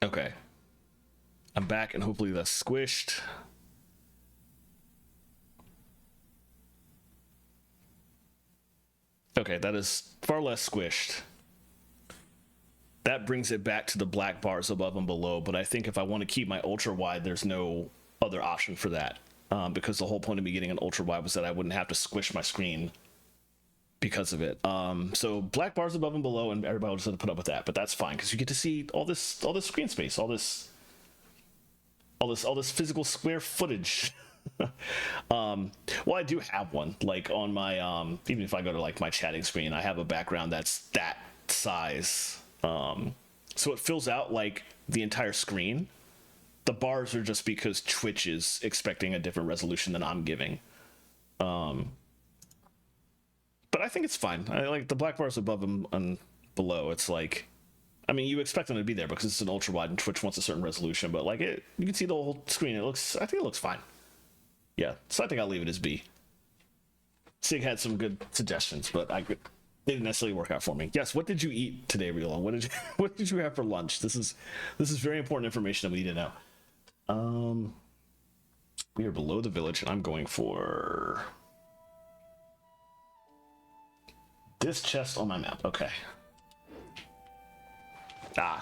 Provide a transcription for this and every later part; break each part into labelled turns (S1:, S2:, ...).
S1: Okay. I'm back and hopefully that's squished. Okay, that is far less squished. That brings it back to the black bars above and below, but I think if I want to keep my ultra wide, there's no other option for that. Because the whole point of me getting an ultra wide was that I wouldn't have to squish my screen because of it. So black bars above and below, and everybody will just have to put up with that, but that's fine because you get to see all this screen space, all this physical square footage. Well, I do have one, like on my even if I go to like my chatting screen, I have a background that's that size, so it fills out like the entire screen. The bars are just because Twitch is expecting a different resolution than I'm giving, but I think it's fine. I like the black bars above and below. It's like, I mean, you expect them to be there because it's an ultra wide and Twitch wants a certain resolution, but like you can see the whole screen. I think it looks fine. Yeah, so I think I'll leave it as B. Sig had some good suggestions, but they didn't necessarily work out for me. Yes, what did you eat today, Rilo? What did you have for lunch? This is very important information that we need to know. We are below the village, and I'm going for this chest on my map. Okay. I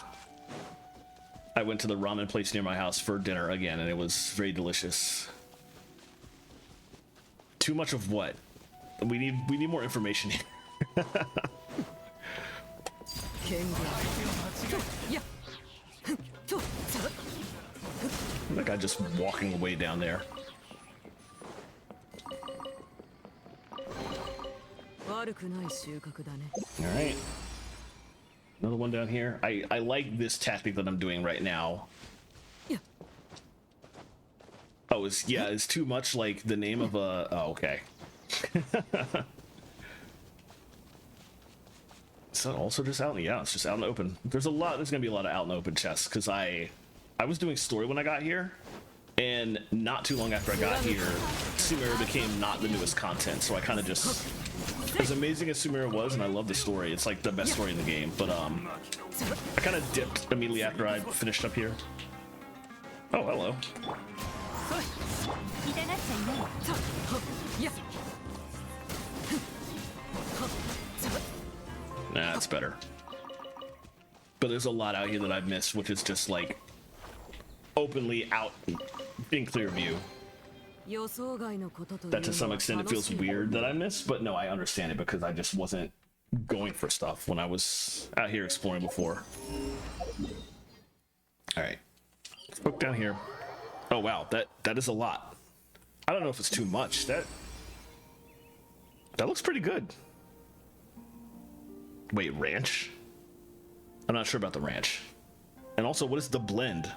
S1: went to the ramen place near my house for dinner again, and it was very delicious. Too much of what? We need more information here. That guy just walking away down there. Alright. Another one down here. I like this tactic that I'm doing right now. Oh, it's too much like the name of a... Oh, okay. Is that also just out? Yeah, it's just out in the open. There's gonna be a lot of out in the open chests, because I was doing story when I got here, and not too long after I got here, Sumeru became not the newest content, so I kind of just... As amazing as Sumeru was, and I love the story, it's like the best story in the game, but I kind of dipped immediately after I finished up here. Oh, hello. Nah, that's better. But there's a lot out here that I've missed, which is just like openly out in clear view. That to some extent it feels weird that I missed, but no, I understand it because I just wasn't going for stuff when I was out here exploring before. Alright. Let's look down here. Oh wow, that is a lot. I don't know if it's too much. That looks pretty good. Wait, ranch? I'm not sure about the ranch. And also, what is the blend?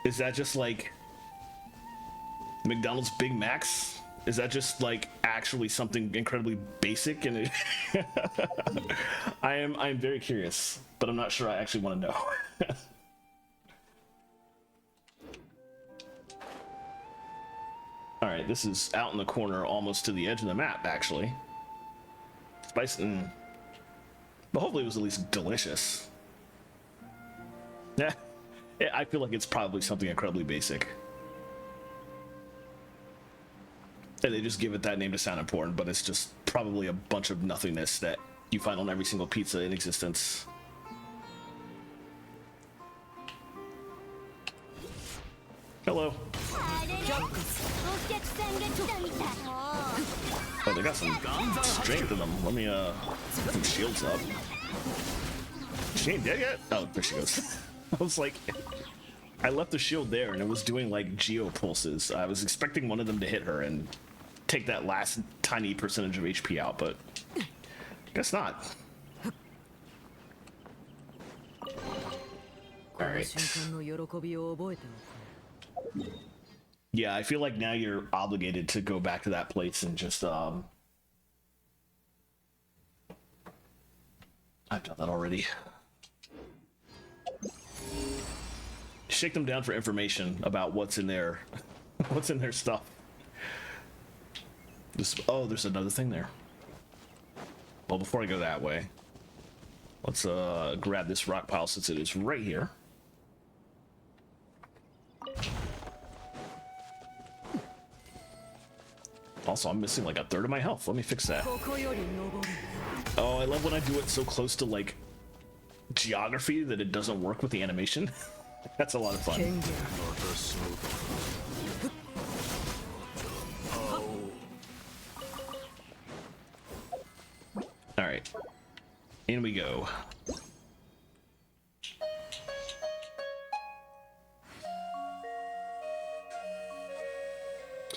S1: Is that just like McDonald's Big Macs? Is that just like actually something incredibly basic? And I'm very curious, but I'm not sure I actually want to know. All right, this is out in the corner, almost to the edge of the map, actually. Spice, but hopefully it was at least delicious. Yeah, I feel like it's probably something incredibly basic. And they just give it that name to sound important, but it's just probably a bunch of nothingness that you find on every single pizza in existence. Hello. Oh, they got some strength in them. Let me put some shields up. She ain't dead yet? Oh, there she goes. I was like, I left the shield there and it was doing like geo pulses. I was expecting one of them to hit her and take that last tiny percentage of HP out, but guess not. Alright. Yeah, I feel like now you're obligated to go back to that place and just I've done that already. Shake them down for information about what's in their what's in their stuff. Oh, there's another thing there. Well, before I go that way, let's grab this rock pile since it is right here. Also, I'm missing like a third of my health. Let me fix that. Oh, I love when I do it so close to like geography that it doesn't work with the animation. That's a lot of fun. All right, in we go.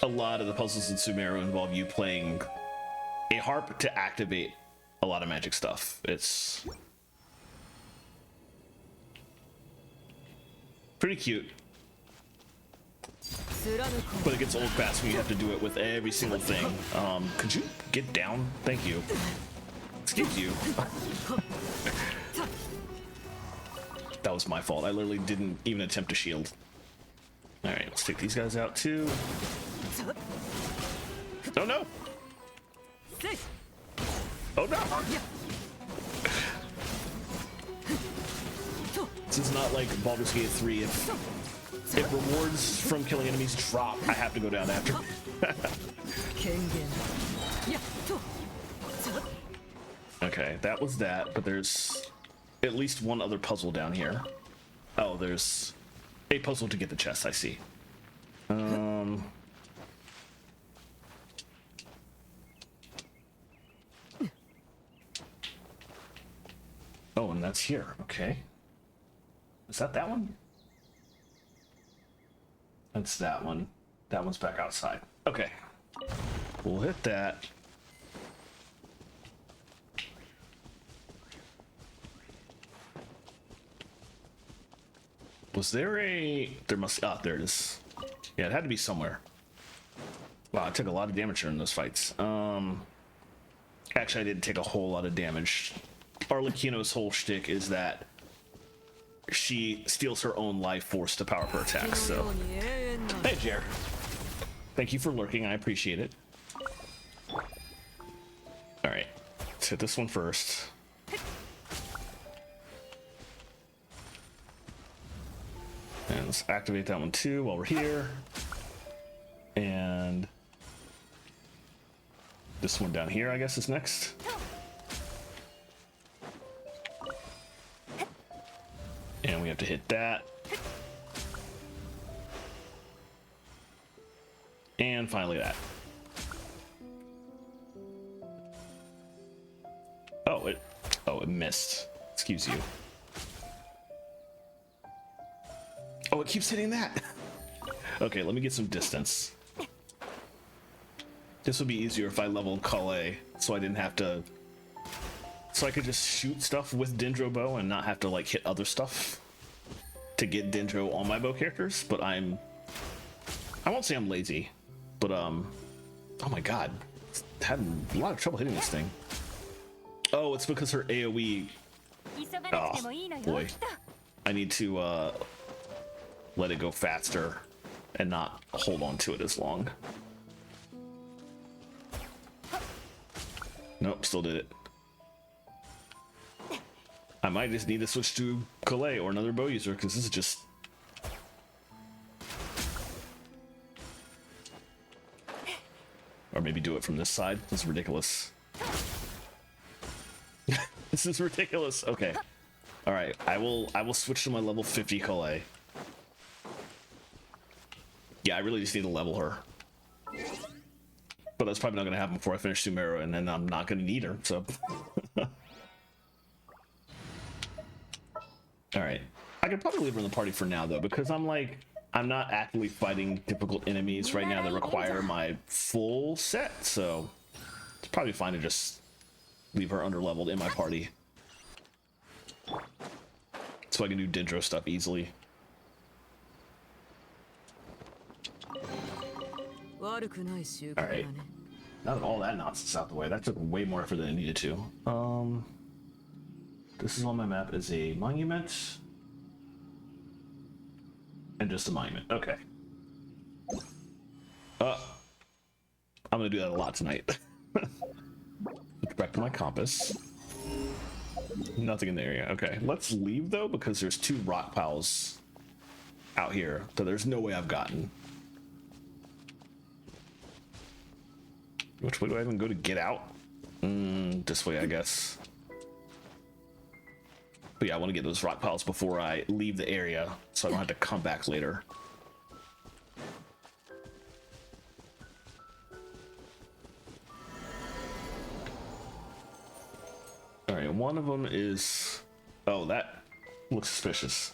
S1: A lot of the puzzles in Sumeru involve you playing a harp to activate a lot of magic stuff. It's pretty cute, but it gets old fast when you have to do it with every single thing. Could you get down? Thank you. Excuse you. That was my fault. I literally didn't even attempt to shield. All right, let's take these guys out too. Oh no! Oh no! This is not like Baldur's Gate 3. If rewards from killing enemies drop, I have to go down after. Okay, that was that, but there's at least one other puzzle down here. Oh, there's a puzzle to get the chest, I see. Oh, and that's here. Okay. Is that one? That's that one. That one's back outside. Okay. We'll hit that. Was there a... There must... Ah, there it is. Yeah, it had to be somewhere. Wow, I took a lot of damage during those fights. Actually, I didn't take a whole lot of damage. Arlecchino's whole shtick is that she steals her own life force to power her attacks, so... Hey, Jer. Thank you for lurking, I appreciate it. Alright, let's hit this one first. And let's activate that one too while we're here. And... this one down here, I guess, is next. And we have to hit that. And finally that. Oh, it missed. Excuse you. Oh, it keeps hitting that. Okay, let me get some distance. This would be easier if I leveled Calais, so I didn't have to... So I could just shoot stuff with Dendro bow and not have to like hit other stuff to get Dendro on my bow characters, but I won't say I'm lazy, but oh my god, had a lot of trouble hitting this thing. Oh, it's because her AoE. Oh boy, I need to let it go faster and not hold on to it as long. Nope, still did it. I might just need to switch to Calais or another bow user, because this is just... Or maybe do it from this side. This is ridiculous. This is ridiculous. Okay. Alright, I will switch to my level 50 Calais. Yeah, I really just need to level her. But that's probably not going to happen before I finish Sumeru, and then I'm not going to need her, so... Alright. I could probably leave her in the party for now, though, because I'm not actively fighting difficult enemies right now that require my full set, so it's probably fine to just leave her underleveled in my party. So I can do Dendro stuff easily. Alright. Now that all that nonsense out the way, that took way more effort than it needed to. This is on my map as a monument. And just a monument. Okay. I'm gonna do that a lot tonight. Back to my compass. Nothing in the area. Okay, let's leave though, because there's 2 rock piles out here that there's no way I've gotten. Which way do I even go to get out? This way, I guess. But yeah, I want to get those rock piles before I leave the area, so I don't have to come back later. All right, one of them is... Oh, that looks suspicious.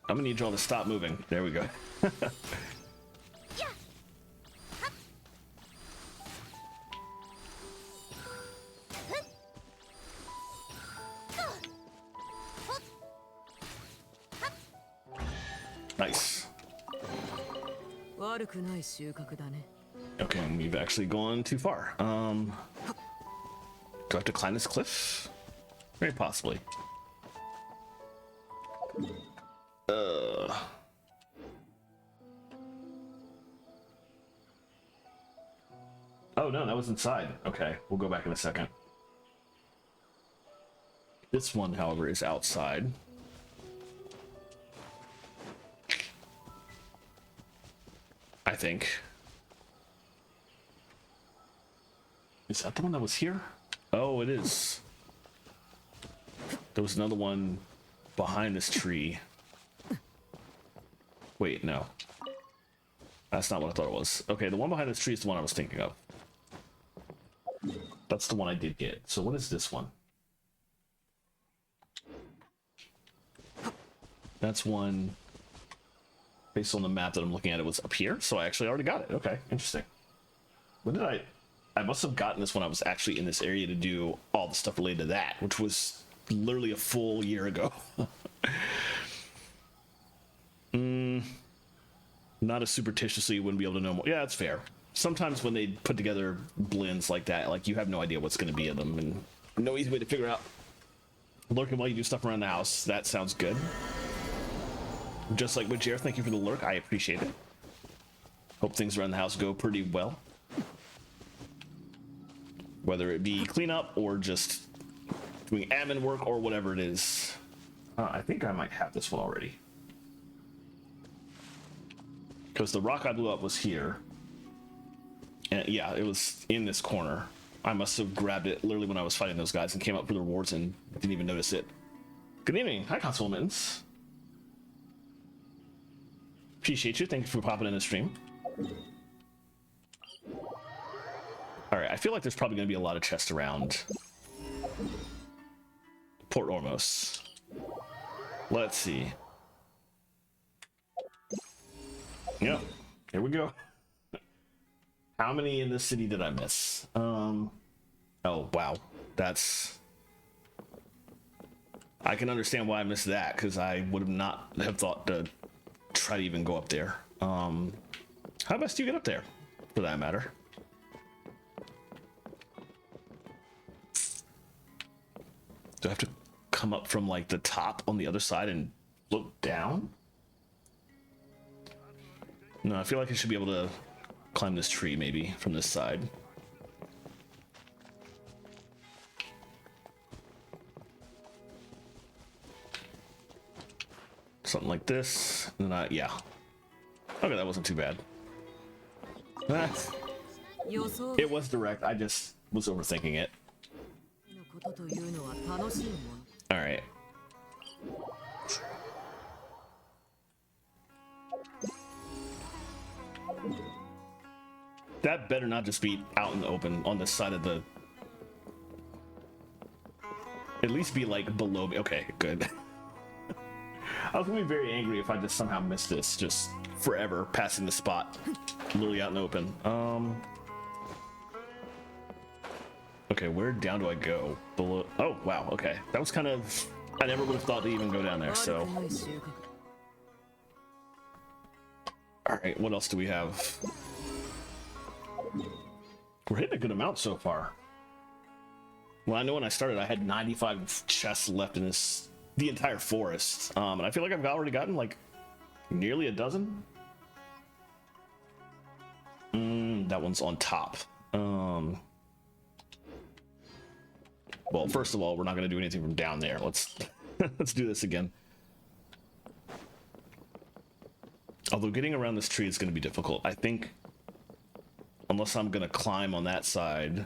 S1: I'm gonna need y'all to stop moving. There we go. Nice. Okay, and we've actually gone too far. Do I have to climb this cliff? Very possibly. Oh no, that was inside. Okay, we'll go back in a second. This one, however, is outside. I think. Is that the one that was here? Oh, it is. There was another one behind this tree. Wait, no. That's not what I thought it was. Okay, the one behind this tree is the one I was thinking of. That's the one I did get. So what is this one? That's one... Based on the map that I'm looking at, it was up here, so I actually already got it. Okay, interesting. When did I must have gotten this when I was actually in this area to do all the stuff related to that, which was literally a full year ago. Not as superstitious, so you wouldn't be able to know more. Yeah, that's fair. Sometimes when they put together blends like that, like you have no idea what's going to be in them, and no easy way to figure out. Lurking while you do stuff around the house, that sounds good. Just like with Jer, thank you for the lurk. I appreciate it. Hope things around the house go pretty well. Whether it be cleanup or just doing admin work or whatever it is. I think I might have this one already. Because the rock I blew up was here. And yeah, it was in this corner. I must have grabbed it literally when I was fighting those guys and came up for the rewards and didn't even notice it. Good evening. Hi, Console Mittens. Appreciate you. Thank you for popping in the stream. Alright, I feel like there's probably going to be a lot of chests around Port Ormos. Let's see. Yep, here we go. How many in this city did I miss? Oh, wow. That's... I can understand why I missed that, because I would have not have thought to try to even go up there. How best do you get up there, for that matter? Do I have to come up from, like, the top on the other side and look down? No, I feel like I should be able to climb this tree, maybe, from this side. Something like this, and then yeah. Okay, that wasn't too bad. It was direct, I just was overthinking it. Alright. That better not just be out in the open on the side of the... At least be like below me. Okay, good. I was gonna be very angry if I just somehow missed this, just forever passing the spot, literally out in the open. Okay, where down do I go? Below? Oh, wow. Okay, that was kind of... I never would have thought to even go down there. So, all right, what else do we have? We're hitting a good amount so far. Well, I know when I started, I had 95 chests left in this. The entire forest, and I feel like I've already gotten like nearly a dozen. That one's on top. Well, first of all, we're not going to do anything from down there. Let's let's do this again. Although getting around this tree is going to be difficult. I think, unless I'm going to climb on that side,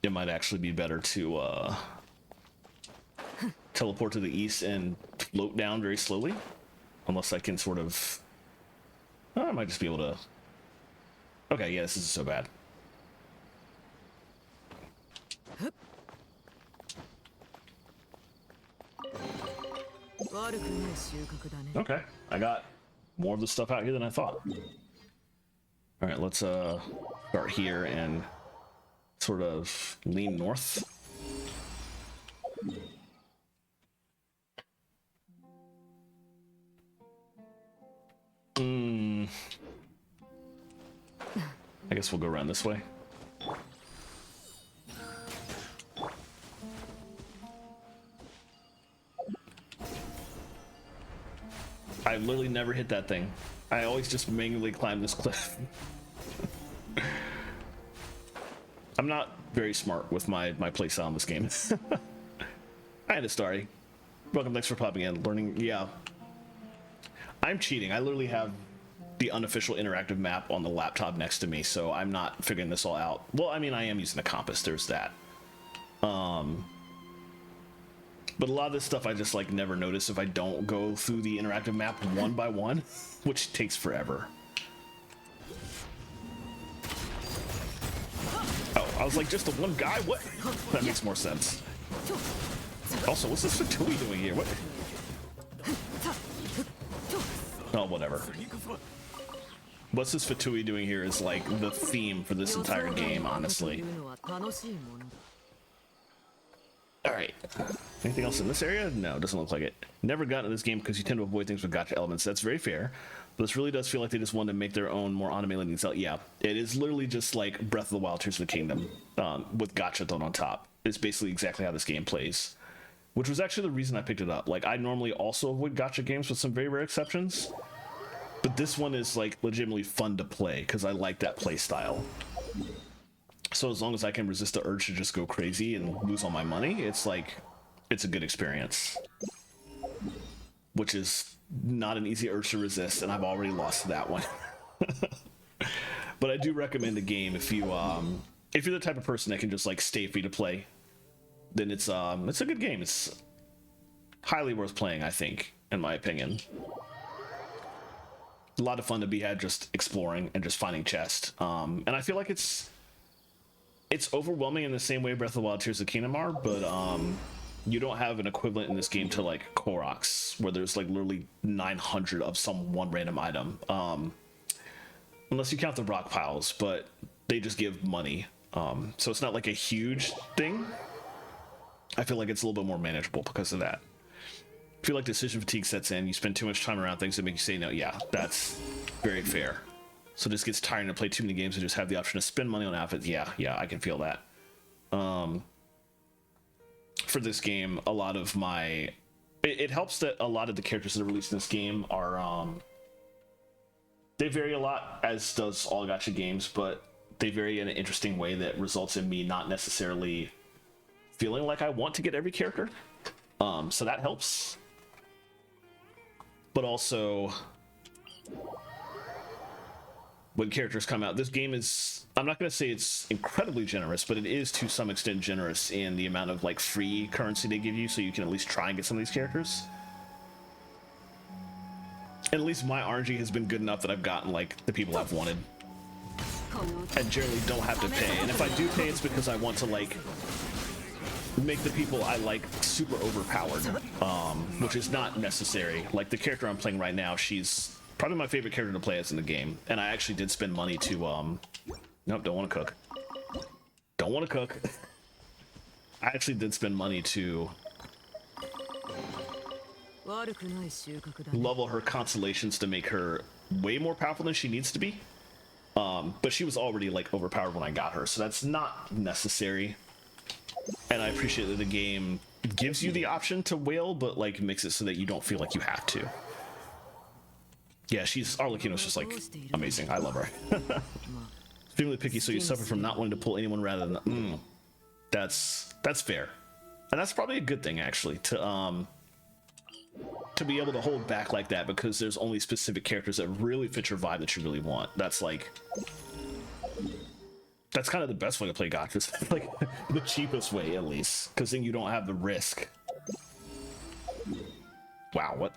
S1: it might actually be better to teleport to the east and float down very slowly. Unless I can sort of... Oh, I might just be able to... Okay, yeah, this isn't so bad. Okay, I got more of the stuff out here than I thought. All right, let's start here and sort of lean north. I guess we'll go around this way. I literally never hit that thing. I always just manually climb this cliff. I'm not very smart with my playstyle in this game. Hi, Astari. Welcome, thanks for popping in. Learning, yeah. I'm cheating. I literally have the unofficial interactive map on the laptop next to me, so I'm not figuring this all out. Well, I mean, I am using the compass, there's that. But a lot of this stuff I just like never notice if I don't go through the interactive map one by one, which takes forever. Oh, I was like, just the one guy? What? That makes more sense. Also, what's this Fatui doing here? What? Oh, whatever. What's this Fatui doing here is like the theme for this entire game, honestly. Alright. Anything else in this area? No, doesn't look like it. Never got into this game because you tend to avoid things with gacha elements. That's very fair. But this really does feel like they just wanted to make their own more automated things out. Yeah, it is literally just like Breath of the Wild, Tears of the Kingdom, with gacha thrown on top. It's basically exactly how this game plays. Which was actually the reason I picked it up. Like, I normally also avoid gacha games with some very rare exceptions. But this one is like legitimately fun to play because I like that play style. So as long as I can resist the urge to just go crazy and lose all my money, it's like, it's a good experience. Which is not an easy urge to resist, and I've already lost that one. But I do recommend the game if you're the type of person that can just like stay free to play, then it's a good game. It's highly worth playing, I think, in my opinion. A lot of fun to be had just exploring and just finding chests. And I feel like it's overwhelming in the same way Breath of the Wild, Tears of the Kingdom are, but you don't have an equivalent in this game to like Koroks, where there's like literally 900 of some one random item. Unless you count the rock piles, but they just give money. So it's not like a huge thing. I feel like it's a little bit more manageable because of that. I feel like decision fatigue sets in. You spend too much time around things that make you say no. Yeah, that's very fair. So it just gets tiring to play too many games and just have the option to spend money on outfits. Yeah, I can feel that. For this game, a lot of my... It helps that a lot of the characters that are released in this game are... they vary a lot, as does all gacha games, but they vary in an interesting way that results in me not necessarily feeling like I want to get every character. So that helps. But also... when characters come out, this game is, I'm not going to say it's incredibly generous, but it is to some extent generous in the amount of like free currency they give you, so you can at least try and get some of these characters. And at least my RNG has been good enough that I've gotten like the people I've wanted. And generally don't have to pay. And if I do pay, it's because I want to like make the people I like super overpowered, which is not necessary. Like the character I'm playing right now, she's probably my favorite character to play as in the game, and I actually did spend money to nope, don't want to cook. Don't want to cook. I actually did spend money to level her constellations to make her way more powerful than she needs to be. But she was already like overpowered when I got her, so that's not necessary. And I appreciate that the game gives you the option to whale, but like makes it so that you don't feel like you have to. Yeah, Arlecchino's just like amazing. I love her. Extremely picky, so you suffer from not wanting to pull anyone rather than that's fair, and that's probably a good thing actually. To to be able to hold back like that because there's only specific characters that really fit your vibe that you really want. That's like, that's kind of the best way to play gachas. Like the cheapest way, at least, because then you don't have the risk. Wow, what?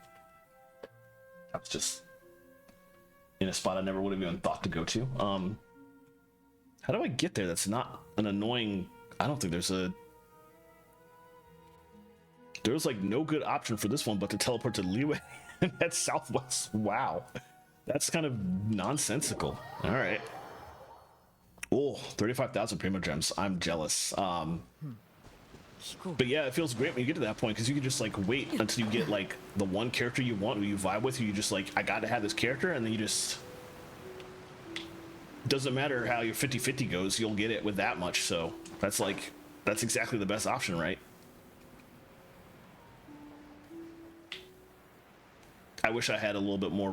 S1: That's just in a spot I never would have even thought to go to. How do I get there? That's not an annoying. I don't think there's like no good option for this one but to teleport to Leeway and head southwest. Wow, that's kind of nonsensical. All right. Oh, 35,000 Primo Gems. I'm jealous. But yeah, it feels great when you get to that point because you can just like wait until you get like the one character you want, who you vibe with, who you just like, I got to have this character, and then you just, doesn't matter how your 50-50 goes, you'll get it with that much. So that's like, that's exactly the best option, right? I wish I had a little bit more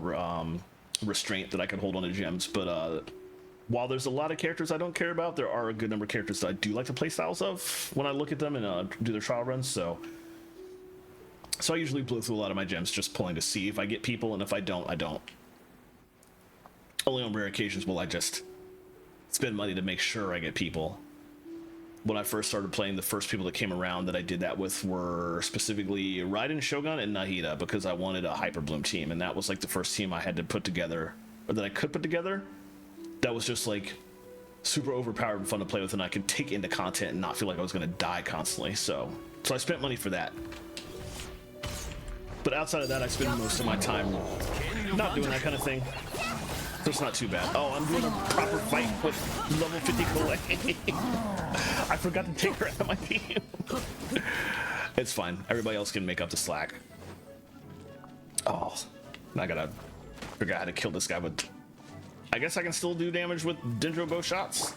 S1: restraint that I could hold on to gems, but while there's a lot of characters I don't care about, there are a good number of characters that I do like the playstyles of when I look at them and do their trial runs. So I usually blow through a lot of my gems just pulling to see if I get people, and if I don't, I don't. Only on rare occasions will I just spend money to make sure I get people. When I first started playing, the first people that came around that I did that with were specifically Raiden, Shogun, and Nahida, because I wanted a Hyper Bloom team, and that was like the first team I had to put together, or that I could put together, that was just like super overpowered and fun to play with, and I could take into content and not feel like I was going to die constantly. So I spent money for that. But outside of that, I spend most of my time not doing that kind of thing. So it's not too bad. Oh, I'm doing a proper fight with level 50 Colette. I forgot to take her out of my team. It's fine. Everybody else can make up the slack. Oh, I gotta figure out how to kill this guy with... I guess I can still do damage with Dendro bow shots.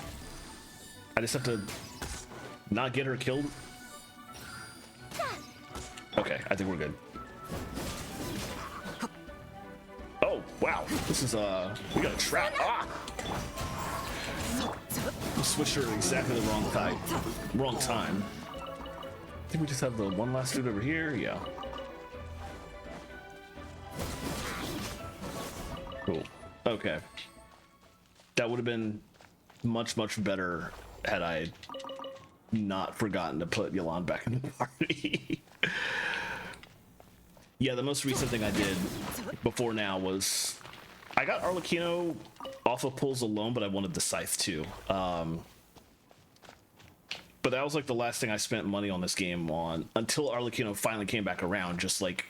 S1: I just have to not get her killed. Okay, I think we're good. Oh, wow. This is, we got a trap. Ah! We switched her at exactly the wrong time. I think we just have the one last dude over here. Yeah. Cool. Okay. That would have been much, much better had I not forgotten to put Yolande back in the party. Yeah, the most recent thing I did before now was I got Arlecchino off of pulls alone, but I wanted the Scythe too. But that was like the last thing I spent money on this game on until Arlecchino finally came back around, just like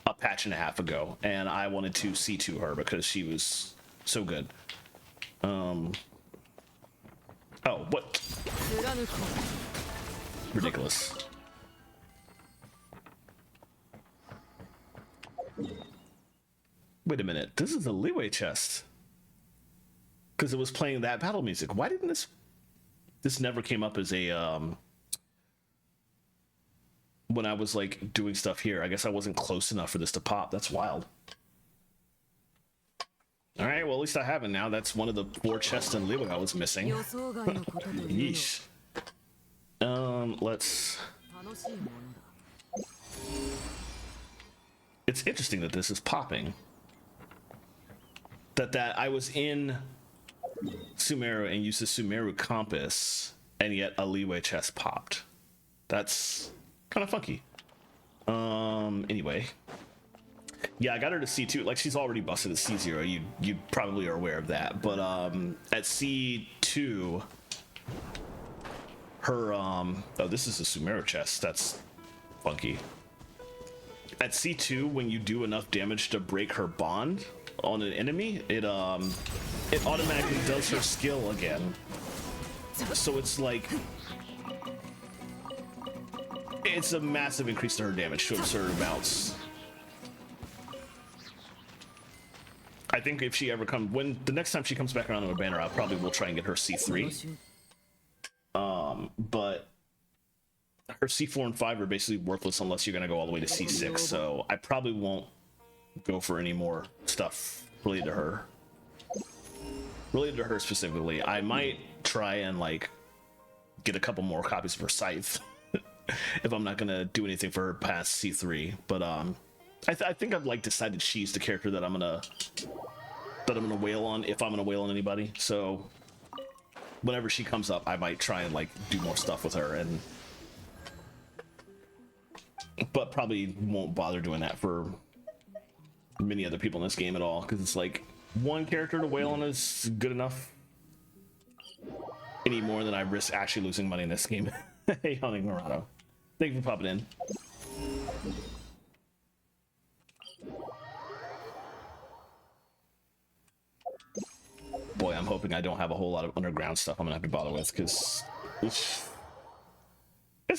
S1: a patch and a half ago, and I wanted to C2 her because she was so good. Oh, what? Ridiculous. Wait a minute, this is a Leeway chest. Because it was playing that battle music. Why didn't this never came up as a, when I was like doing stuff here? I guess I wasn't close enough for this to pop. That's wild. All right, well, at least I have it now. That's one of the 4 chests in Leeway I was missing. Yeesh. Let's... It's interesting that this is popping. That I was in Sumeru and used the Sumeru compass, and yet a Leeway chest popped. That's kind of funky. Anyway. Yeah, I got her to C2. Like, she's already busted at C0. You probably are aware of that. But at C2, her oh, this is a Sumeru chest. That's funky. At C2, when you do enough damage to break her bond on an enemy, it automatically does her skill again. So it's like, it's a massive increase to her damage to absurd amounts. I think if she ever comes, when the next time she comes back around on a banner, I probably will try and get her C3. But her C4 and 5 are basically worthless unless you're gonna go all the way to C6. So I probably won't go for any more stuff related to her. Related to her specifically, I might try and like get a couple more copies of her Scythe if I'm not gonna do anything for her past C3. But I think I've like decided she's the character that I'm gonna wail on if I'm gonna wail on anybody. So whenever she comes up, I might try and like do more stuff with her, and but probably won't bother doing that for many other people in this game at all, because it's like one character to wail on is good enough. Any more than I risk actually losing money in this game. Hey, Hunting Murano, thank you for popping in. Boy, I'm hoping I don't have a whole lot of underground stuff I'm gonna have to bother with, because it's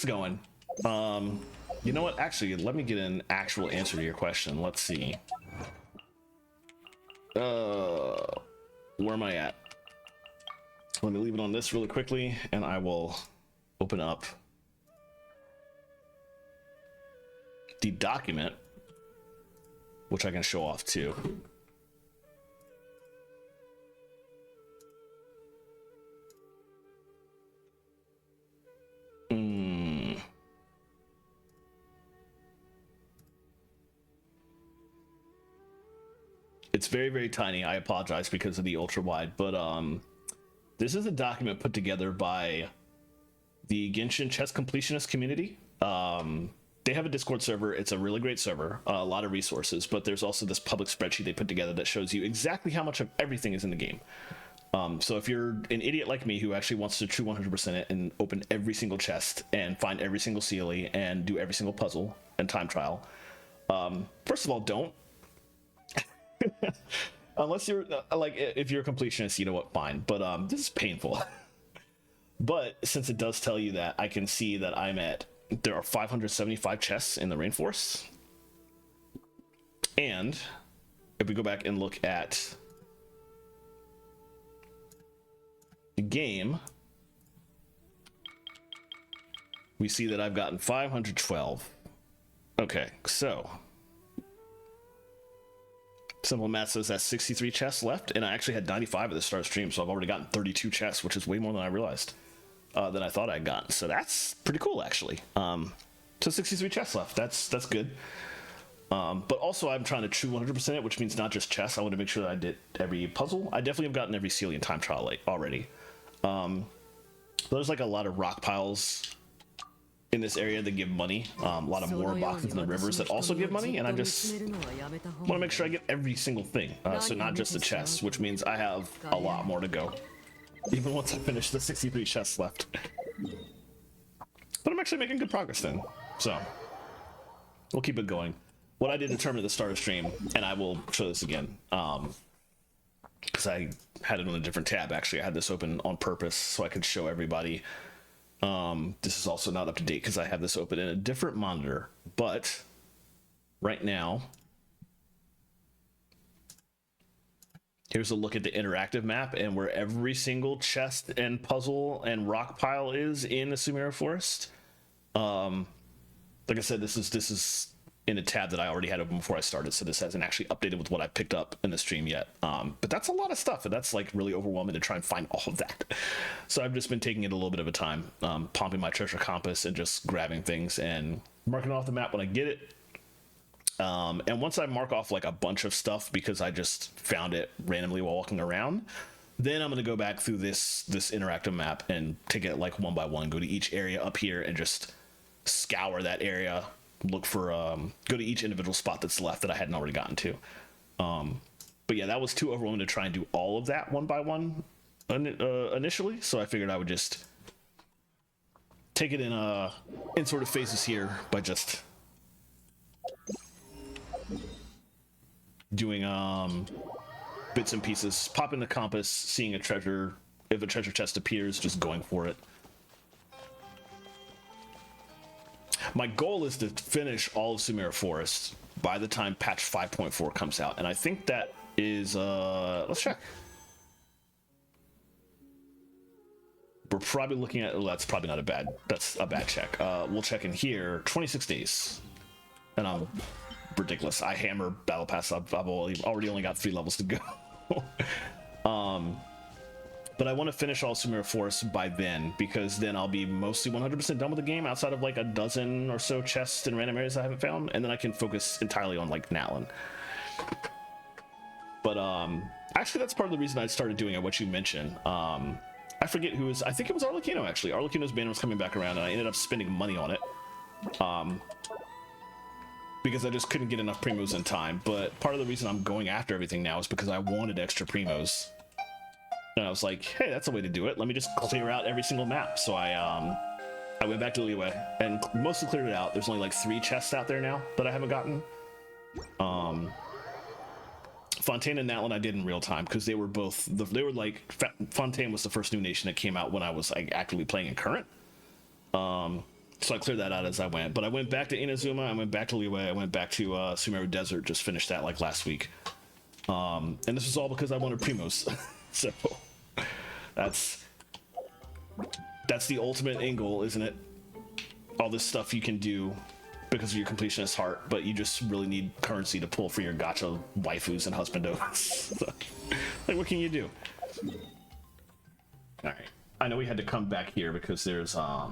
S1: going. You know what? Actually, let me get an actual answer to your question. Let's see. Where am I at? Let me leave it on this really quickly, and I will open up the document, which I can show off too. It's very, very tiny. I apologize because of the ultra wide, but this is a document put together by the Genshin chess completionist community. They have a Discord server. It's a really great server, a lot of resources, but there's also this public spreadsheet they put together that shows you exactly how much of everything is in the game. So if you're an idiot like me who actually wants to true 100% it and open every single chest and find every single CLE and do every single puzzle and time trial, first of all, don't. Unless you're like, if you're a completionist, you know what, fine, but this is painful. But since it does tell you that, I can see that there are 575 chests in the rainforest, and if we go back and look at the game, we see that I've gotten 512. Okay, so simple math says that's 63 chests left, and I actually had 95 at the start of stream, so I've already gotten 32 chests, which is way more than I realized, than I thought I'd gotten. So that's pretty cool, actually. So 63 chests left. That's good. But also I'm trying to true 100% it, which means not just chests. I want to make sure that I did every puzzle. I definitely have gotten every Celian time trial already. There's like a lot of rock piles in this area that give money, a lot of more boxes in the rivers that also give money, and I just want to make sure I get every single thing, so not just the chests, which means I have a lot more to go, even once I finish the 63 chests left. But I'm actually making good progress then, so we'll keep it going. What I did determine at the start of stream, and I will show this again, because I had it on a different tab, actually. I had this open on purpose so I could show everybody. This is also not up to date because I have this open in a different monitor, but right now, here's a look at the interactive map and where every single chest and puzzle and rock pile is in the Sumeru Forest. Like I said, this is in a tab that I already had open before I started, so this hasn't actually updated with what I picked up in the stream yet. But that's a lot of stuff, and that's like really overwhelming to try and find all of that. So I've just been taking it a little bit of a time, pumping my treasure compass and just grabbing things and marking off the map when I get it. And once I mark off like a bunch of stuff because I just found it randomly while walking around, then I'm going to go back through this interactive map and take it like one by one, go to each area up here and just scour that area, look for go to each individual spot that's left that I hadn't already gotten to. But yeah, that was too overwhelming to try and do all of that one by one initially, so I figured I would just take it in sort of phases here by just doing bits and pieces, popping the compass, seeing a treasure, if a treasure chest appears, just going for it. My goal is to finish all of Sumeru Forest by the time patch 5.4 comes out, and I think that is, let's check. We're probably looking at, that's probably not that's a bad check. We'll check in here, 26 days. And I'm ridiculous. I hammer Battle Pass, I've already only got 3 levels to go. But I want to finish all Sumeru Forest by then, because then I'll be mostly 100% done with the game, outside of like a dozen or so chests in random areas I haven't found, and then I can focus entirely on like Natlan. But actually that's part of the reason I started doing it, what you mentioned. I forget who was, I think it was Arlecchino actually. Arlecchino's banner was coming back around and I ended up spending money on it. Because I just couldn't get enough primos in time. But part of the reason I'm going after everything now is because I wanted extra primos. And I was like, hey, that's a way to do it. Let me just clear out every single map. So I went back to Liyue and mostly cleared it out. There's only like 3 chests out there now that I haven't gotten. Fontaine and Natlan I did in real time because they were both, they were like, Fontaine was the first new nation that came out when I was like actively playing in current. So I cleared that out as I went. But I went back to Inazuma, I went back to Liyue, I went back to Sumeru Desert, just finished that like last week. And this was all because I wanted primos. So that's the ultimate end goal, isn't it? All this stuff you can do because of your completionist heart, but you just really need currency to pull for your gacha waifus and husbandos. So, like, what can you do? All right, I know we had to come back here because there's I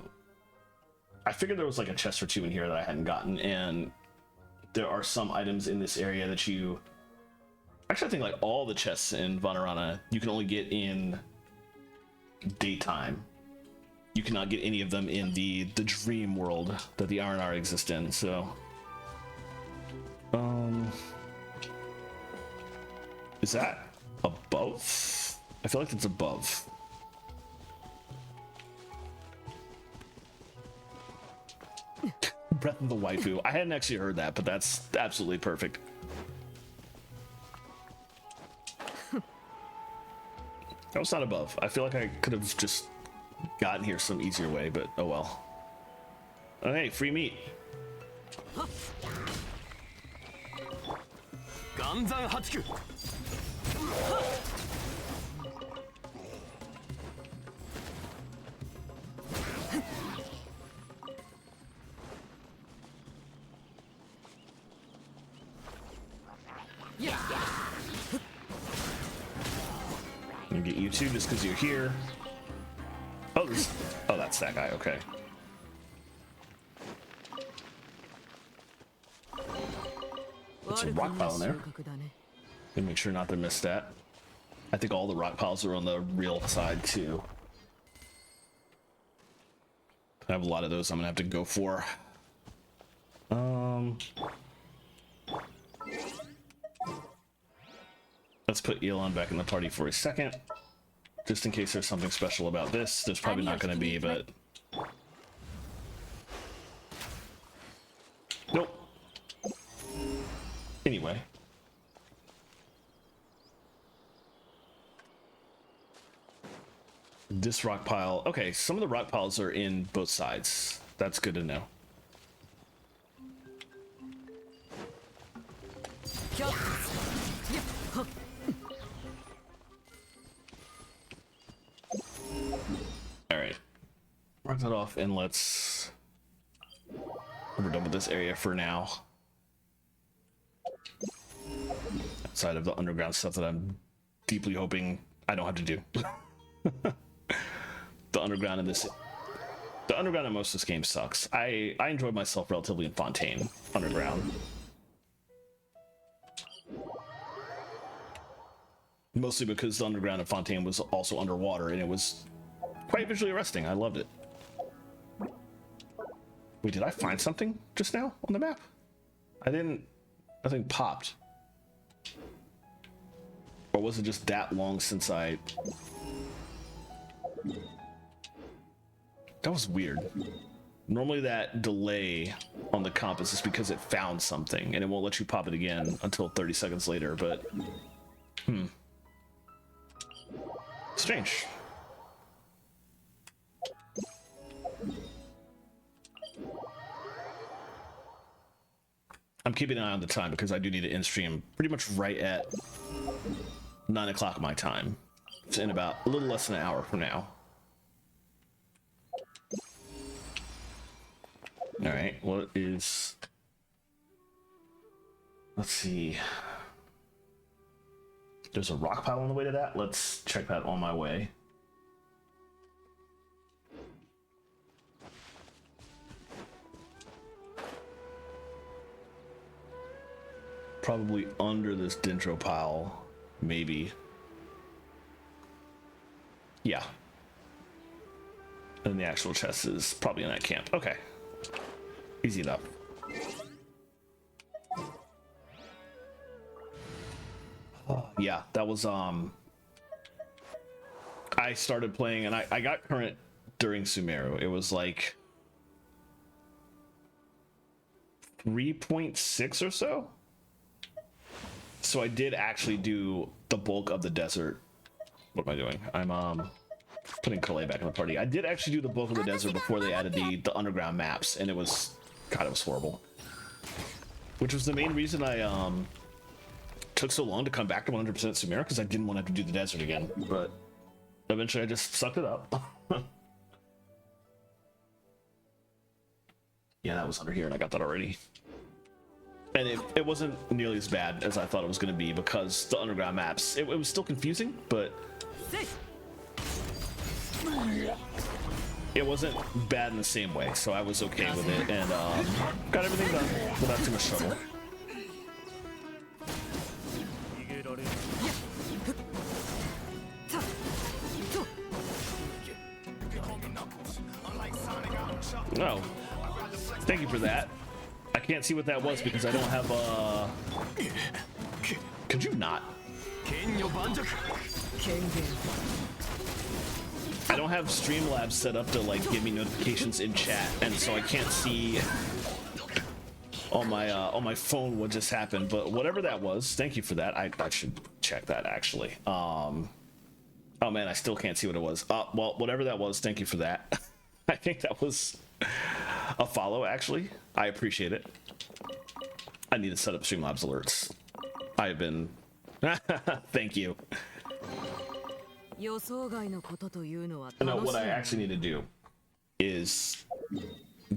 S1: figured there was like a chest or 2 in here that I hadn't gotten, and there are some items in this area that you actually, I think like all the chests in Vanarana you can only get in daytime. You cannot get any of them in the dream world that the R&R exists in. So is that above? I feel like it's above. Breath of the Waifu. I hadn't actually heard that, but that's absolutely perfect. That was not above. I feel like I could have just gotten here some easier way, but oh well. Oh, hey, free meat. I'm gonna get you too just because you're here. Oh, oh, that's that guy. Okay. There's a rock pile in there. Gonna make sure not to miss that. I think all the rock piles are on the real side too. I have a lot of those I'm gonna have to go for. Let's put Elon back in the party for a second. Just in case there's something special about this. There's probably not going to be, but... Nope. Anyway. This rock pile... Okay, some of the rock piles are in both sides. That's good to know. Alright. Mark that off and let's... We're done with this area for now. Outside of the underground stuff that I'm deeply hoping I don't have to do. The underground in this... The underground in most of this game sucks. I enjoyed myself relatively in Fontaine underground. Mostly because the underground in Fontaine was also underwater and it was quite visually arresting. I loved it. Wait, did I find something just now on the map? I didn't... Nothing popped. Or was it just that long since I... That was weird. Normally that delay on the compass is because it found something and it won't let you pop it again until 30 seconds later, but... Strange. I'm keeping an eye on the time because I do need to end stream pretty much right at 9 o'clock my time. It's in about a little less than an hour from now. Alright, what is... Let's see. There's a rock pile on the way to that. Let's check that on my way. Probably under this dendro pile, maybe. Yeah. And the actual chest is probably in that camp. Okay. Easy enough. Yeah, that was I started playing and I got current during Sumeru. It was like 3.6 or so. So I did actually do the bulk of the desert. What am I doing? I'm putting Kalei back in the party. I did actually do the bulk of the desert before they added the underground maps, and it was, God, it was horrible. Which was the main reason I took so long to come back to 100% Sumeru, because I didn't want to have to do the desert again. But eventually I just sucked it up. Yeah, that was under here, and I got that already. And it wasn't nearly as bad as I thought it was going to be, because the underground maps, it was still confusing, but it wasn't bad in the same way, so I was okay with it, and got everything done without too much trouble. No. Thank you for that. I can't see what that was because I don't have Could you not? I don't have Streamlabs set up to like give me notifications in chat, and so I can't see on my phone what just happened. But whatever that was, thank you for that. I should check that actually. Oh man, I still can't see what it was. Well, whatever that was, thank you for that. I think that was a follow actually. I appreciate it. I need to set up Streamlabs alerts. I've been thank you. No, what I actually need to do is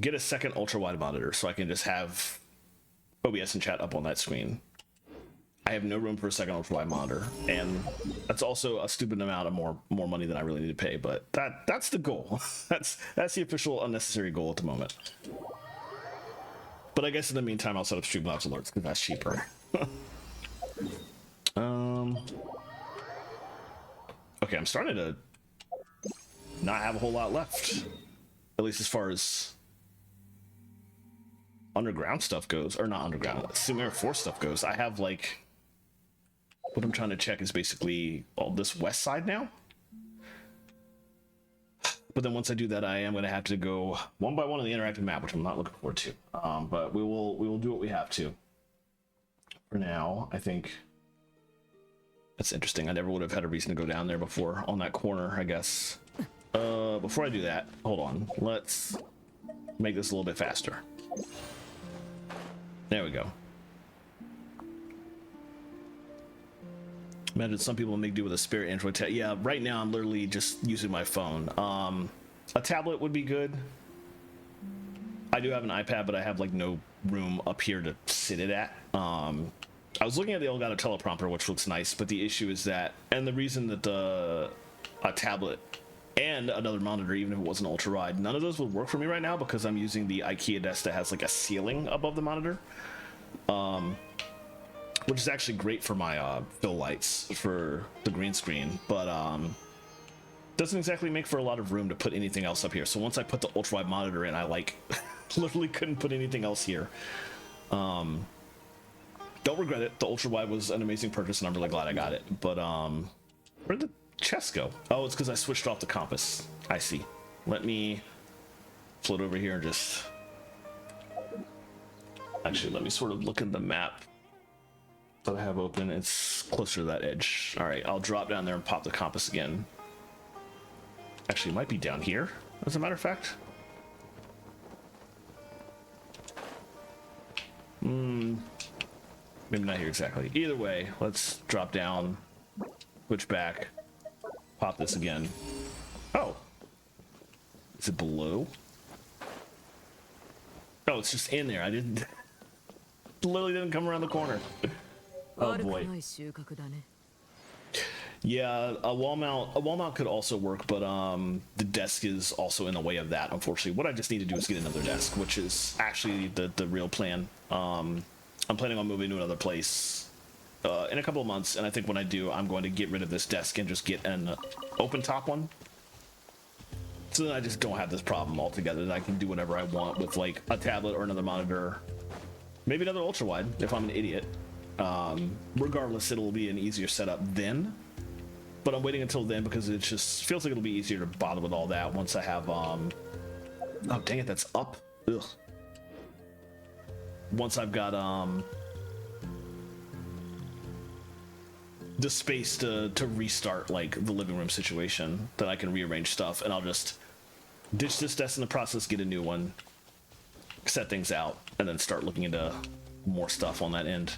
S1: get a second ultra wide monitor so I can just have OBS and chat up on that screen. I have no room for a second ultra wide monitor, and that's also a stupid amount of more money than I really need to pay, but that's the goal. that's the official unnecessary goal at the moment. But I guess in the meantime I'll set up Streamlabs alerts because that's cheaper. Okay, I'm starting to not have a whole lot left, at least as far as underground stuff goes, or not underground, Sumeru 4 stuff goes. I have like, what I'm trying to check is basically all this west side now. But then once I do that, I am going to have to go one by one on the interactive map, which I'm not looking forward to. But we will do what we have to. For now, I think that's interesting. I never would have had a reason to go down there before on that corner, I guess. Before I do that, hold on. Let's make this a little bit faster. There we go. Imagine some people make do with a spare Android tablet. Yeah, right now I'm literally just using my phone. A tablet would be good. I do have an iPad, but I have like no room up here to sit it at. I was looking at the Elgato teleprompter, which looks nice, but the issue is that, and the reason that a tablet and another monitor, even if it wasn't ultra wide, none of those would work for me right now because I'm using the IKEA desk that has like a ceiling above the monitor, which is actually great for my fill lights for the green screen, but doesn't exactly make for a lot of room to put anything else up here. So once I put the ultra wide monitor in, I like literally couldn't put anything else here. Don't regret it. The ultra wide was an amazing purchase, and I'm really glad I got it. But where'd the chest go? Oh, it's because I switched off the compass. I see. Let me float over here and just actually let me sort of look at the map that I have open. It's closer to that edge. All right, I'll drop down there and pop the compass again. Actually, it might be down here, as a matter of fact. Maybe not here exactly. Either way, let's drop down, switch back, pop this again. Oh. Is it below? Oh, it's just in there. I didn't... literally didn't come around the corner. Oh boy. Yeah, a wall mount could also work, but the desk is also in the way of that, unfortunately. What I just need to do is get another desk, which is actually the real plan. I'm planning on moving to another place in a couple of months, and I think when I do, I'm going to get rid of this desk and just get an open top one. So then I just don't have this problem altogether, and I can do whatever I want with like a tablet or another monitor, maybe another ultra wide if I'm an idiot. Regardless, it'll be an easier setup then, but I'm waiting until then because it just feels like it'll be easier to bother with all that once I have oh dang it, that's up. Ugh. Once I've got the space to restart like the living room situation, then I can rearrange stuff, and I'll just ditch this desk in the process, get a new one, set things out, and then start looking into more stuff on that end.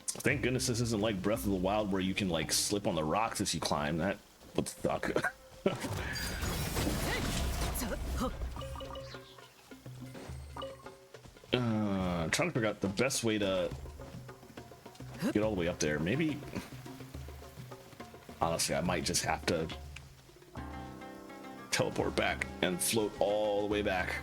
S1: Thank goodness this isn't like Breath of the Wild where you can like slip on the rocks as you climb. That would suck. Trying to figure out the best way to get all the way up there. Maybe, honestly, I might just have to teleport back and float all the way back.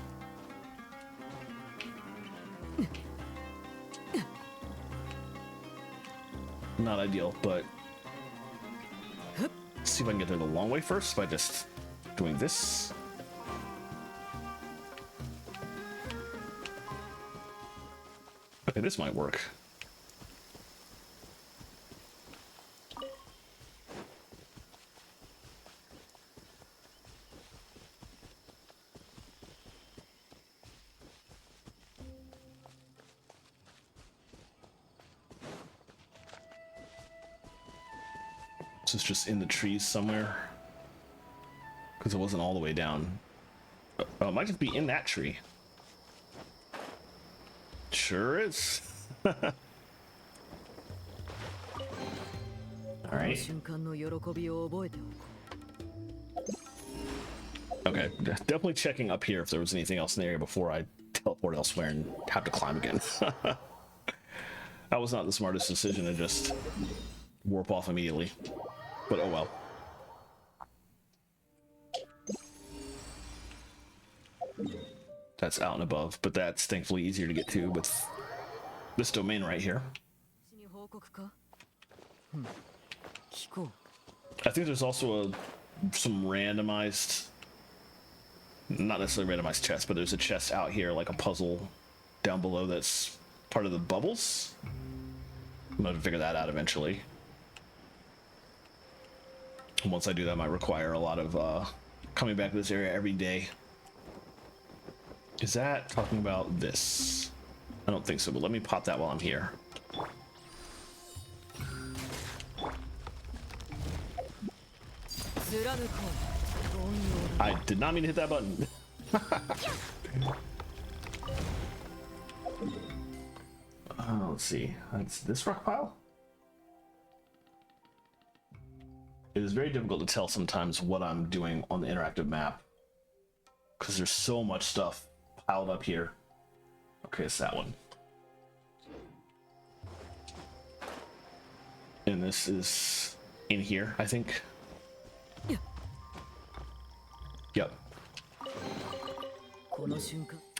S1: Not ideal, but let's see if I can get there the long way first by just doing this. Okay, this might work. This is just in the trees somewhere because it wasn't all the way down. Oh, it might just be in that tree. Sure is. All right. Okay, definitely checking up here if there was anything else in the area before I teleport elsewhere and have to climb again. That was not the smartest decision to just warp off immediately, but oh well. That's out and above, but that's thankfully easier to get to with this domain right here. I think there's also some randomized, not necessarily randomized chest, but there's a chest out here, like a puzzle down below that's part of the bubbles. I'm going to figure that out eventually. And once I do that, might require a lot of coming back to this area every day. Is that talking about this? I don't think so, but let me pop that while I'm here. I did not mean to hit that button. Let's see. That's this rock pile? It is very difficult to tell sometimes what I'm doing on the interactive map because there's so much stuff piled up here. Okay, it's that one. And this is in here, I think. Yep.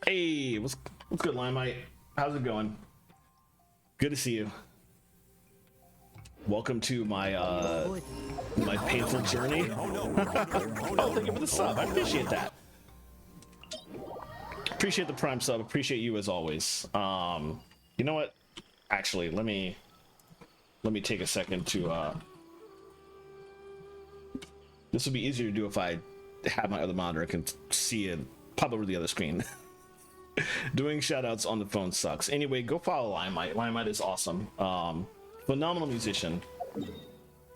S1: Hey, what's good, Limelight? How's it going? Good to see you. Welcome to my my painful journey. Oh, thank you for the sub. I appreciate that. Appreciate the Prime sub. Appreciate you as always. You know what? Actually, let me take a second to. This would be easier to do if I have my other monitor. I can see it pop over the other screen. Doing shoutouts on the phone sucks. Anyway, go follow Limelight. Limelight is awesome. Phenomenal musician,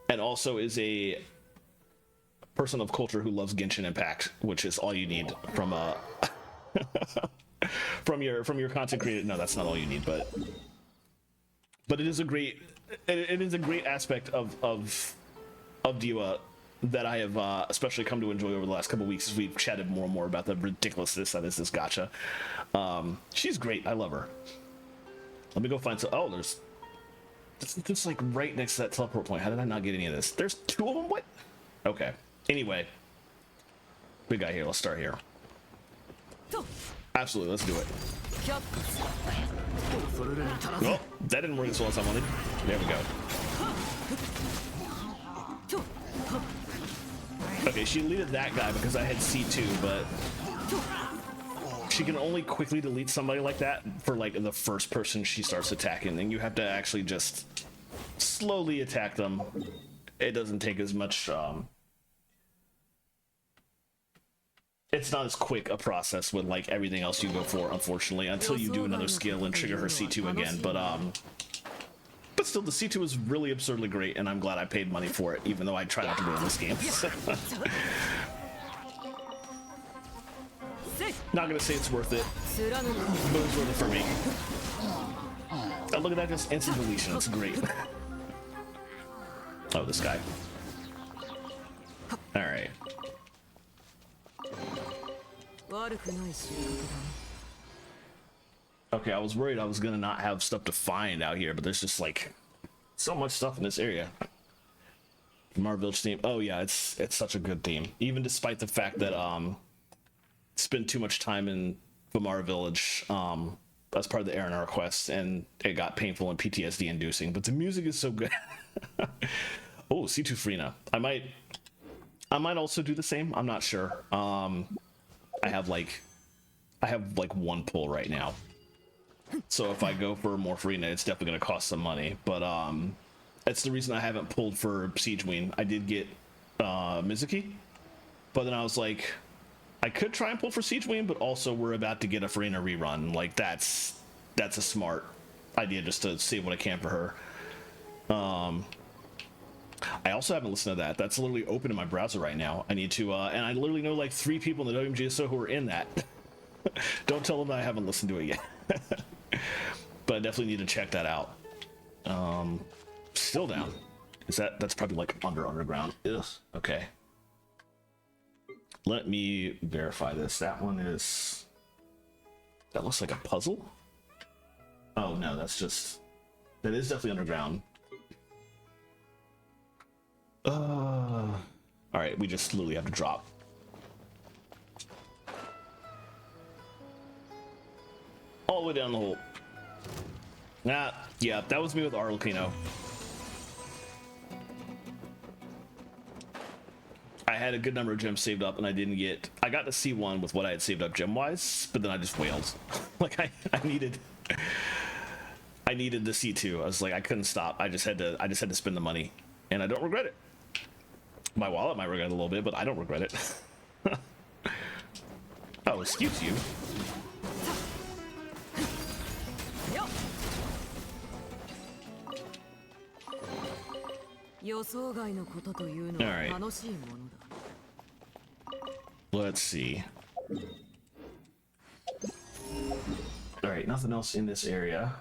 S1: and also is a person of culture who loves Genshin Impact, which is all you need from from your content creator. No, that's not all you need, but it is a great aspect of Diwa that I have especially come to enjoy over the last couple weeks as we've chatted more and more about the ridiculousness that is this gacha. She's great. I love her. Let me go find some. Oh, there's just like right next to that teleport point. How did I not get any of this? There's two of them? What? Okay. Anyway. Big guy here. Let's start here. Absolutely. Let's do it. Well, that didn't work as well as I wanted. There we go. Okay, she deleted that guy because I had C2, but she can only quickly delete somebody like that for like the first person she starts attacking, and you have to actually just slowly attack them. It doesn't take as much it's not as quick a process with like everything else you go for, unfortunately, until you do another skill and trigger her C2 again. But still, the C2 is really absurdly great, and I'm glad I paid money for it, even though I try not to do it in this game. Not gonna say it's worth it, but it's worth it for me. Oh, look at that, just instant deletion. It's great. Oh, this guy. All right. Okay, I was worried I was gonna not have stuff to find out here, but there's just like so much stuff in this area. Vamara Village theme. Oh yeah, it's such a good theme. Even despite the fact that spent too much time in Vamara Village as part of the Aranara quest, and it got painful and PTSD inducing, but the music is so good. Oh, C2 Frina. I might also do the same. I'm not sure. I have like one pull right now. So if I go for more Farina, it's definitely going to cost some money. But that's the reason I haven't pulled for Siege Queen. I did get Mizuki, but then I was like, I could try and pull for Siege Queen, but also we're about to get a Farina rerun. Like that's a smart idea just to save what I can for her. I also haven't listened to that. That's literally open in my browser right now. I need to, and I literally know like 3 people in the WMGSO who are in that. Don't tell them that I haven't listened to it yet. But I definitely need to check that out. Still down. That's probably like underground. Ugh. Okay. Let me verify this. That looks like a puzzle. Oh no, that is definitely underground. All right, we just literally have to drop. All the way down the hole. Yeah, that was me with Arlecchino. I had a good number of gems saved up, and I got to C1 with what I had saved up gem-wise, but then I just wailed. Like I needed the C2. I was like, I couldn't stop. I just had to spend the money, and I don't regret it. My wallet might regret it a little bit, but I don't regret it. Oh, excuse you. Alright. Let's see. Alright, nothing else in this area.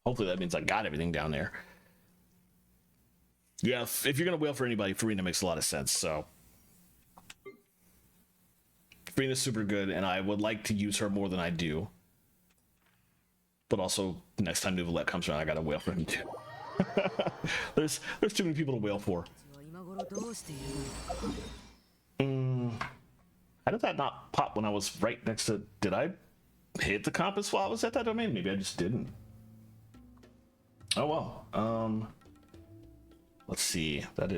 S1: Hopefully that means I got everything down there. Yeah, if you're gonna wail for anybody, Farina makes a lot of sense, so. Farina's super good, and I would like to use her more than I do. But also, next time Nuvolette comes around, I gotta wail for him too. There's too many people to wail for. How did that not pop when I was right next to... Did I hit the compass while I was at that domain? Maybe I just didn't. Oh well. Let's see. That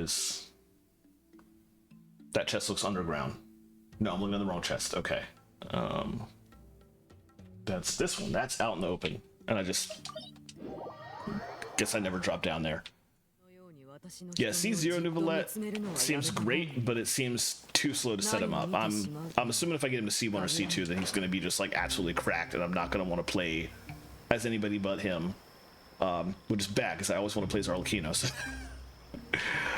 S1: chest looks underground. No, I'm looking at the wrong chest. Okay. That's this one. That's out in the open. And I just... Guess I never dropped down there. Yeah, C0 Nuvolette seems great, but it seems too slow to set him up. I'm assuming if I get him to C1 or C2, then he's going to be just like absolutely cracked, and I'm not going to want to play as anybody but him, which is bad because I always want to play as Arlecchino. So.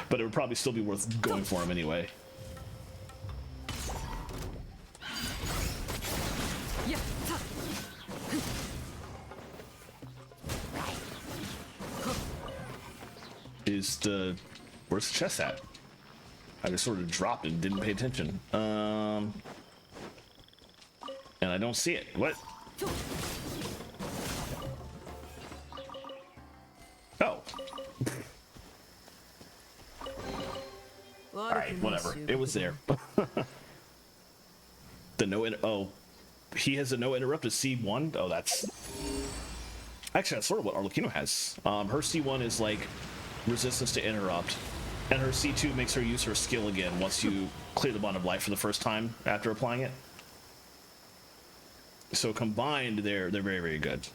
S1: But it would probably still be worth going for him anyway. Where's the chest at? I just sort of dropped and didn't pay attention. And I don't see it. What? Oh. Alright, whatever. It was there. Oh. he has a no interrupt to C1. Oh, that's actually that's sort of what Arlecchino has. Her C1 is like resistance to interrupt, and her C2 makes her use her skill again once you clear the bond of life for the first time after applying it. So combined, they're very, very good.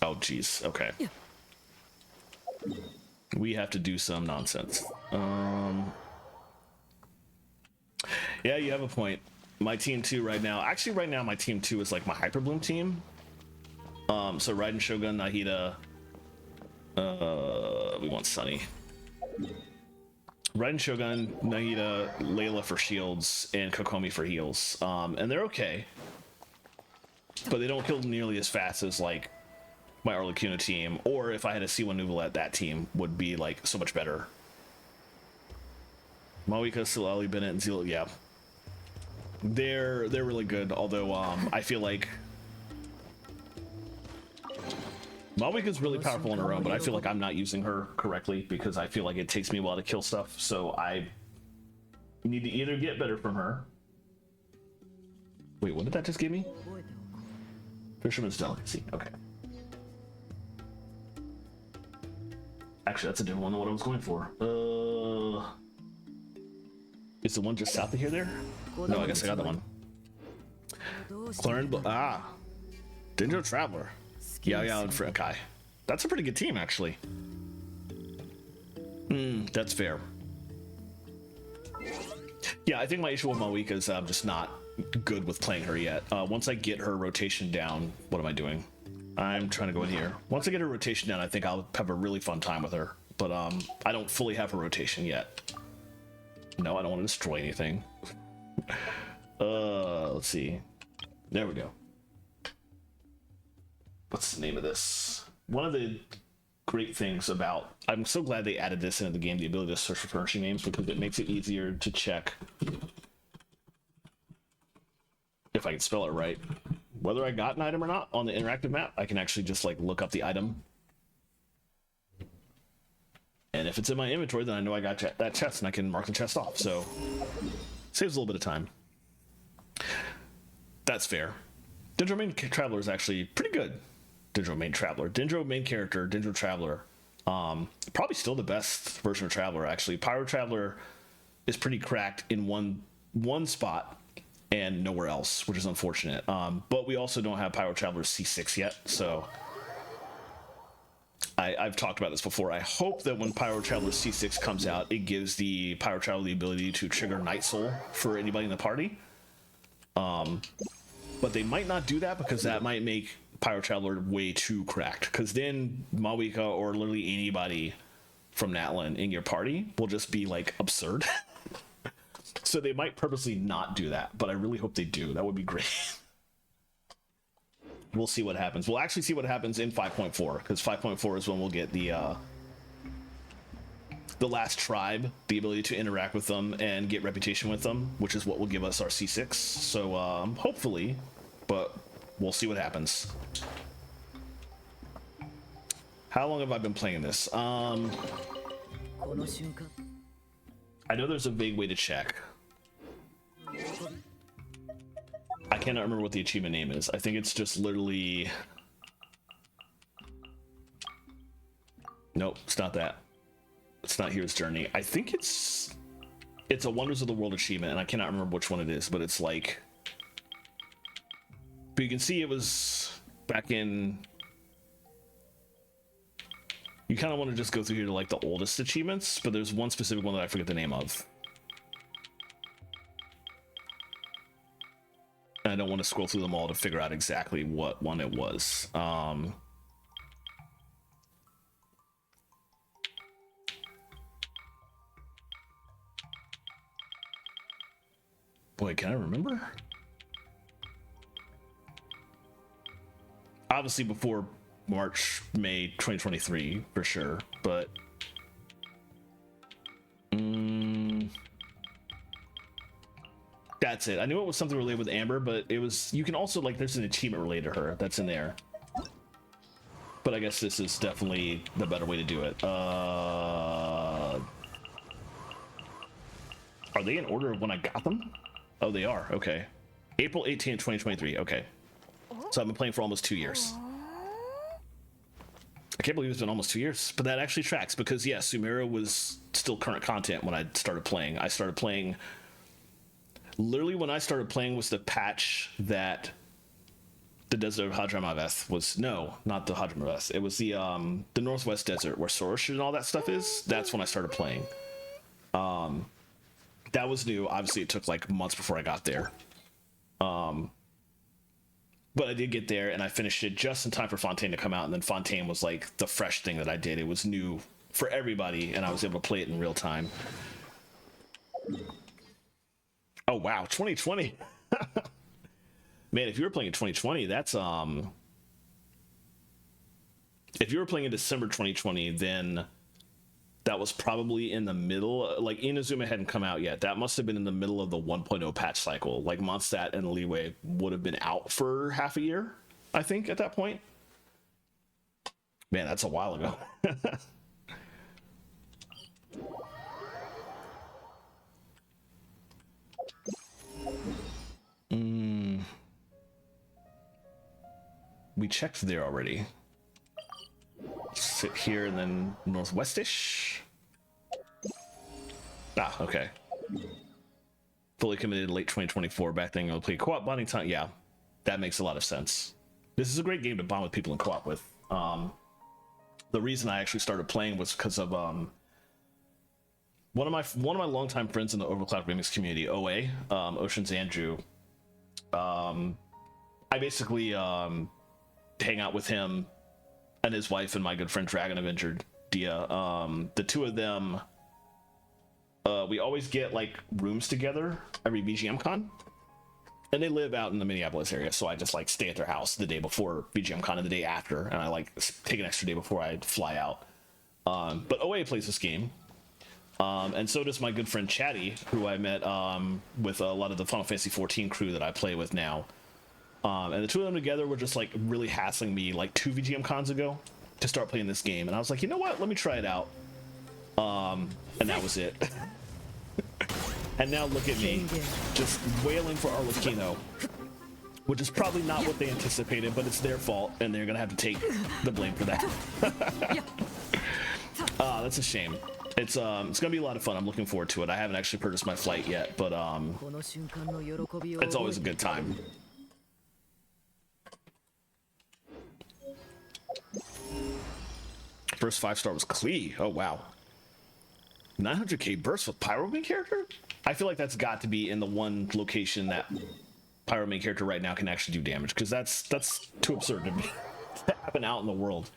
S1: Oh, geez. Okay. Yeah. We have to do some nonsense. Yeah, you have a point. My team 2 right now, actually right now my team 2 is like my Hyper Bloom team. So Raiden, Shogun, Nahida, we want Sunny. Raiden, Shogun, Nahida, Layla for shields, and Kokomi for heals. And they're okay, but they don't kill nearly as fast as like my Arlecchino team, or if I had a C1 Nuvolette, that team would be like so much better. Mawika, Silali, Bennett, and Zeal, yeah. They're really good, although I feel like Mawika's really powerful on her own, but I feel like I'm not using her correctly because I feel like it takes me a while to kill stuff, so I need to either get better from her. Wait, what did that just give me? Fisherman's Delicacy, okay. Actually, that's a different one than what I was going for. Is the one just south of here there? No, I guess I got that one. Claren, Dendro Traveler. Yeah, and Kai. That's a pretty good team, actually. That's fair. Yeah, I think my issue with Mawika is I'm just not good with playing her yet. Once I get her rotation down, what am I doing? I'm trying to go in here. Once I get her rotation down, I think I'll have a really fun time with her. But I don't fully have her rotation yet. No, I don't want to destroy anything. Let's see. There we go. What's the name of this? One of the great things about... I'm so glad they added this into the game, the ability to search for furnishing names, because it makes it easier to check if I can spell it right. Whether I got an item or not on the interactive map, I can actually just like look up the item. And if it's in my inventory, then I know I got that chest and I can mark the chest off. So saves a little bit of time. That's fair. Dendro Main Traveler is actually pretty good. Dendro Main Traveler. Dendro Main Character, Dendro Traveler. Probably still the best version of Traveler, actually. Pyro Traveler is pretty cracked in one spot and nowhere else, which is unfortunate. But we also don't have Pyro Traveler C6 yet, so I've talked about this before. I hope that when Pyro Traveler C6 comes out, it gives the Pyro Traveler the ability to trigger Night Soul for anybody in the party. But they might not do that because that might make Pyro Traveler way too cracked. Because then Mawika or literally anybody from Natlan in your party will just be like absurd. So they might purposely not do that, but I really hope they do. That would be great. We'll see what happens. We'll actually see what happens in 5.4, because 5.4 is when we'll get the last tribe, the ability to interact with them and get reputation with them, which is what will give us our C6. So hopefully, but we'll see what happens. How long have I been playing this? I know there's a vague way to check. I cannot remember what the achievement name is. I think it's just literally... Nope, it's not that. It's not Hero's Journey. I think it's a Wonders of the World achievement, and I cannot remember which one it is, but it's like... But you can see it was back in... You kind of want to just go through here to like the oldest achievements, but there's one specific one that I forget the name of. And I don't want to scroll through them all to figure out exactly what one it was. Boy, can I remember? Obviously before March, May 2023 for sure, but that's it. I knew it was something related with Amber, but it was, you can also like, there's an achievement related to her that's in there, but I guess this is definitely the better way to do it. Are they in order of when I got them? Oh, they are. Okay. April 18th, 2023. Okay. So I've been playing for almost 2 years. I can't believe it's been almost 2 years, but that actually tracks because, yeah, Sumeru was still current content when I started playing. I started playing... Literally, when I started playing was the patch that the Desert of Hadramaveth was... No, not the Hadramaveth. It was the Northwest Desert where Sorosh and all that stuff is. That's when I started playing. That was new. Obviously, it took like months before I got there. But I did get there, and I finished it just in time for Fontaine to come out, and then Fontaine was like the fresh thing that I did. It was new for everybody, and I was able to play it in real time. Oh, wow, 2020. Man, if you were playing in 2020, that's... If you were playing in December 2020, then that was probably in the middle. Like, Inazuma hadn't come out yet. That must have been in the middle of the 1.0 patch cycle. Like, Mondstadt and Leeway would have been out for half a year, I think, at that point. Man, that's a while ago. We checked there already. Sit here and then northwestish. Ah, okay. Fully committed late 2024. Back then, I'll play co-op bonding time. Yeah, that makes a lot of sense. This is a great game to bond with people in co-op with. The reason I actually started playing was because of one of my longtime friends in the Overclock Remix community, OA, Ocean's Andrew. I basically hang out with him and his wife and my good friend Dragon Avenger Dia. The two of them, we always get like rooms together every VGM Con, and they live out in the Minneapolis area, so I just like stay at their house the day before VGM Con and the day after, and I like take an extra day before I fly out. But OA plays this game, and so does my good friend Chatty, who I met with a lot of the Final Fantasy 14 crew that I play with now. And the two of them together were just like really hassling me like 2 VGM Cons ago to start playing this game, and I was like, you know what, let me try it out. And that was it. And now look at me, just wailing for Arlecchino, which is probably not what they anticipated, but it's their fault, and they're gonna have to take the blame for that. That's a shame. It's gonna be a lot of fun. I'm looking forward to it. I haven't actually purchased my flight yet, but it's always a good time. First 5-star was Klee. Oh wow. 900k burst with Pyro main character? I feel like that's got to be in the one location that Pyro main character right now can actually do damage, because that's too absurd to be to happen out in the world.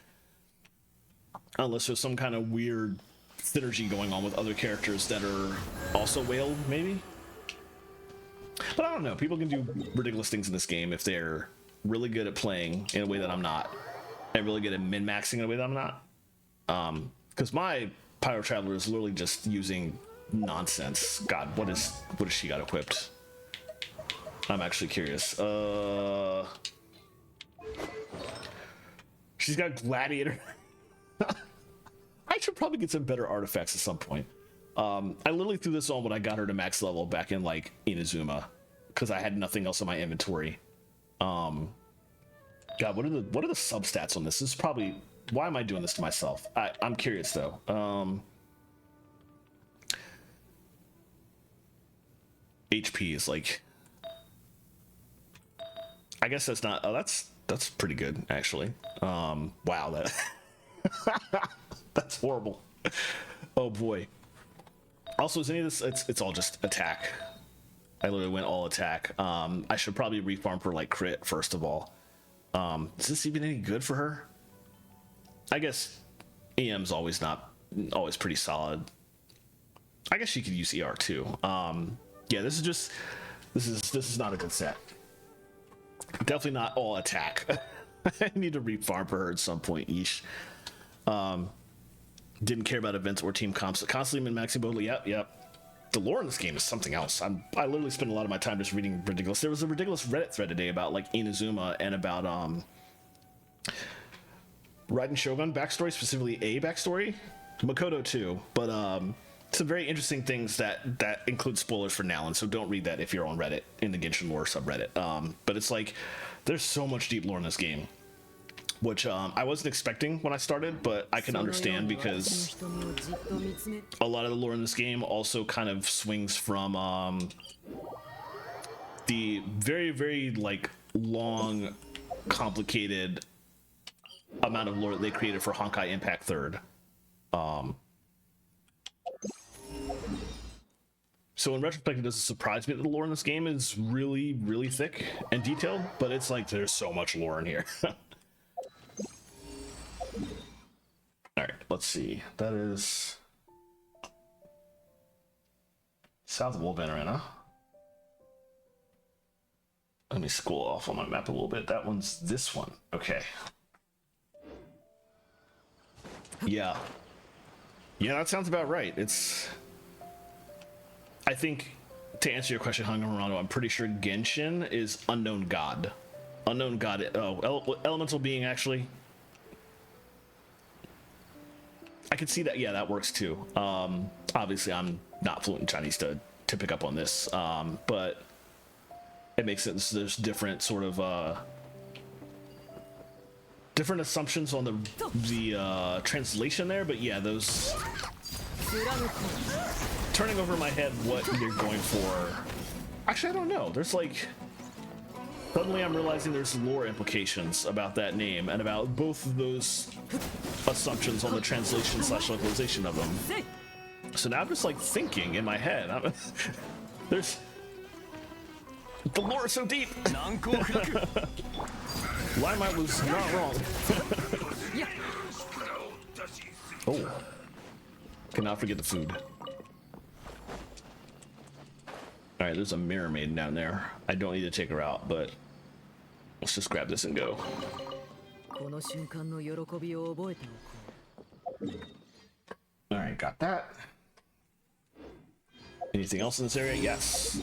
S1: Unless there's some kind of weird synergy going on with other characters that are also whaled, maybe? But I don't know. People can do ridiculous things in this game if they're really good at playing in a way that I'm not, and really good at min-maxing in a way that I'm not. Because my Pyro Traveler is literally just using nonsense. God, what does she got equipped? I'm actually curious. She's got Gladiator. I should probably get some better artifacts at some point. I literally threw this on when I got her to max level back in like Inazuma, because I had nothing else in my inventory. God, what are the substats on this? This is probably, why am I doing this to myself? I'm curious though. HP is like, I guess that's not, oh, that's pretty good actually. Wow, that that's horrible. Oh boy. Also, is any of this, it's all just attack. I literally went all attack. I should probably refarm for like crit first of all. Is this even any good for her? I guess EM's always pretty solid. I guess she could use ER too. Yeah, this is not a good set. Definitely not all attack. I need to refarm for her at some point. Yeesh. Didn't care about events or team comps. Constantly min-maxing both. Yep. The lore in this game is something else. I literally spend a lot of my time just reading ridiculous. There was a ridiculous Reddit thread today about like Inazuma and about Raiden Shogun backstory, specifically a backstory. Makoto too, but some very interesting things that include spoilers for now, and so don't read that if you're on Reddit in the Genshin lore subreddit. But it's like there's so much deep lore in this game, which I wasn't expecting when I started, but I can understand because a lot of the lore in this game also kind of swings from the very, very like long, complicated amount of lore that they created for Honkai Impact Third. So in retrospect, it doesn't surprise me that the lore in this game is really, really thick and detailed, but it's like there's so much lore in here. Alright, let's see. That is south of Wolfbane Arena. Let me scroll off on my map a little bit. That one's this one. Okay. Yeah. Yeah, that sounds about right. It's... I think, to answer your question, Hungarono, I'm pretty sure Genshin is Unknown God. Unknown God, elemental being, actually. I could see that, yeah, that works too. Obviously, I'm not fluent in Chinese to pick up on this, but it makes sense. There's different sort of, different assumptions on the translation there, but yeah, those... Turning over in my head what you're going for. Actually, I don't know. There's like... Suddenly I'm realizing there's lore implications about that name and about both of those assumptions on the translation / localization of them. So now I'm just like thinking in my head. There's... The lore is so deep! Limelight was not wrong. Oh. Cannot forget the food. Alright, there's a mirror maiden down there. I don't need to take her out, but let's just grab this and go. Alright, got that. Anything else in this area? Yes.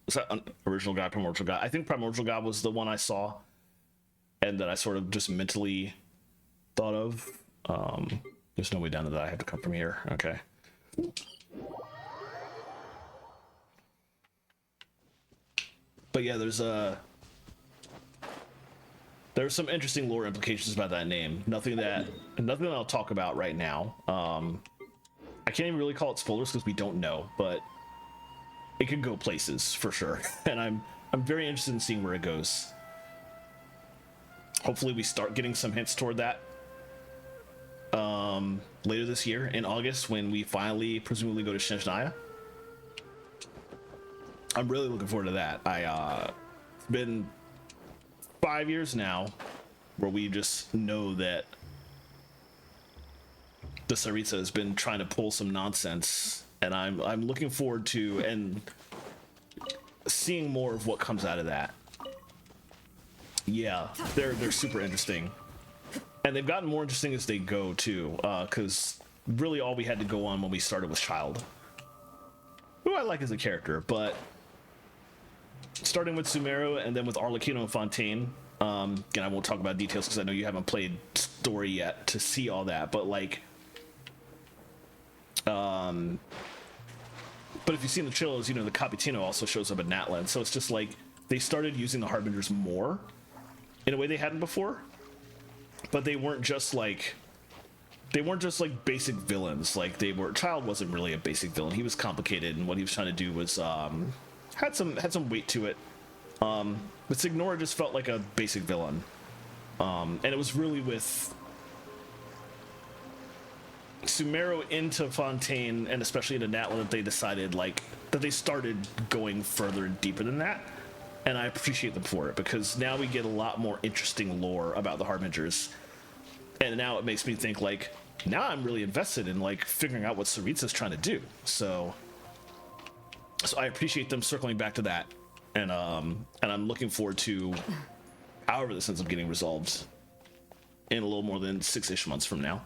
S1: Is that original god, primordial god? I think primordial god was the one I saw and that I sort of just mentally thought of. There's no way down to that. I have to come from here. Okay. But yeah, there's some interesting lore implications about that name. Nothing that I'll talk about right now. I can't even really call it spoilers because we don't know, but it could go places for sure. And I'm very interested in seeing where it goes. Hopefully we start getting some hints toward that later this year in August when we finally presumably go to Shenzhen. I'm really looking forward to that. It's been 5 years now where we just know that the Saritsa has been trying to pull some nonsense, and I'm looking forward to and seeing more of what comes out of that. Yeah, they're super interesting. And they've gotten more interesting as they go too, because really all we had to go on when we started was Child, who I like as a character, but starting with Sumeru and then with Arlecchino and Fontaine, again, I won't talk about details because I know you haven't played story yet to see all that, but like, but if you've seen the trailers, you know, the Capitino also shows up in Natlan, so it's just like, they started using the Harbingers more in a way they hadn't before. But they weren't just like basic villains. Like Child wasn't really a basic villain. He was complicated, and what he was trying to do was had some weight to it. But Signora just felt like a basic villain, and it was really with Sumeru into Fontaine, and especially into Natlan, that they decided that they started going further and deeper than that. And I appreciate them for it, because now we get a lot more interesting lore about the Harbingers. And now it makes me think, like, now I'm really invested in, like, figuring out what Saritsa's trying to do. So I appreciate them circling back to that. And I'm looking forward to however this ends up getting resolved in a little more than 6-ish months from now.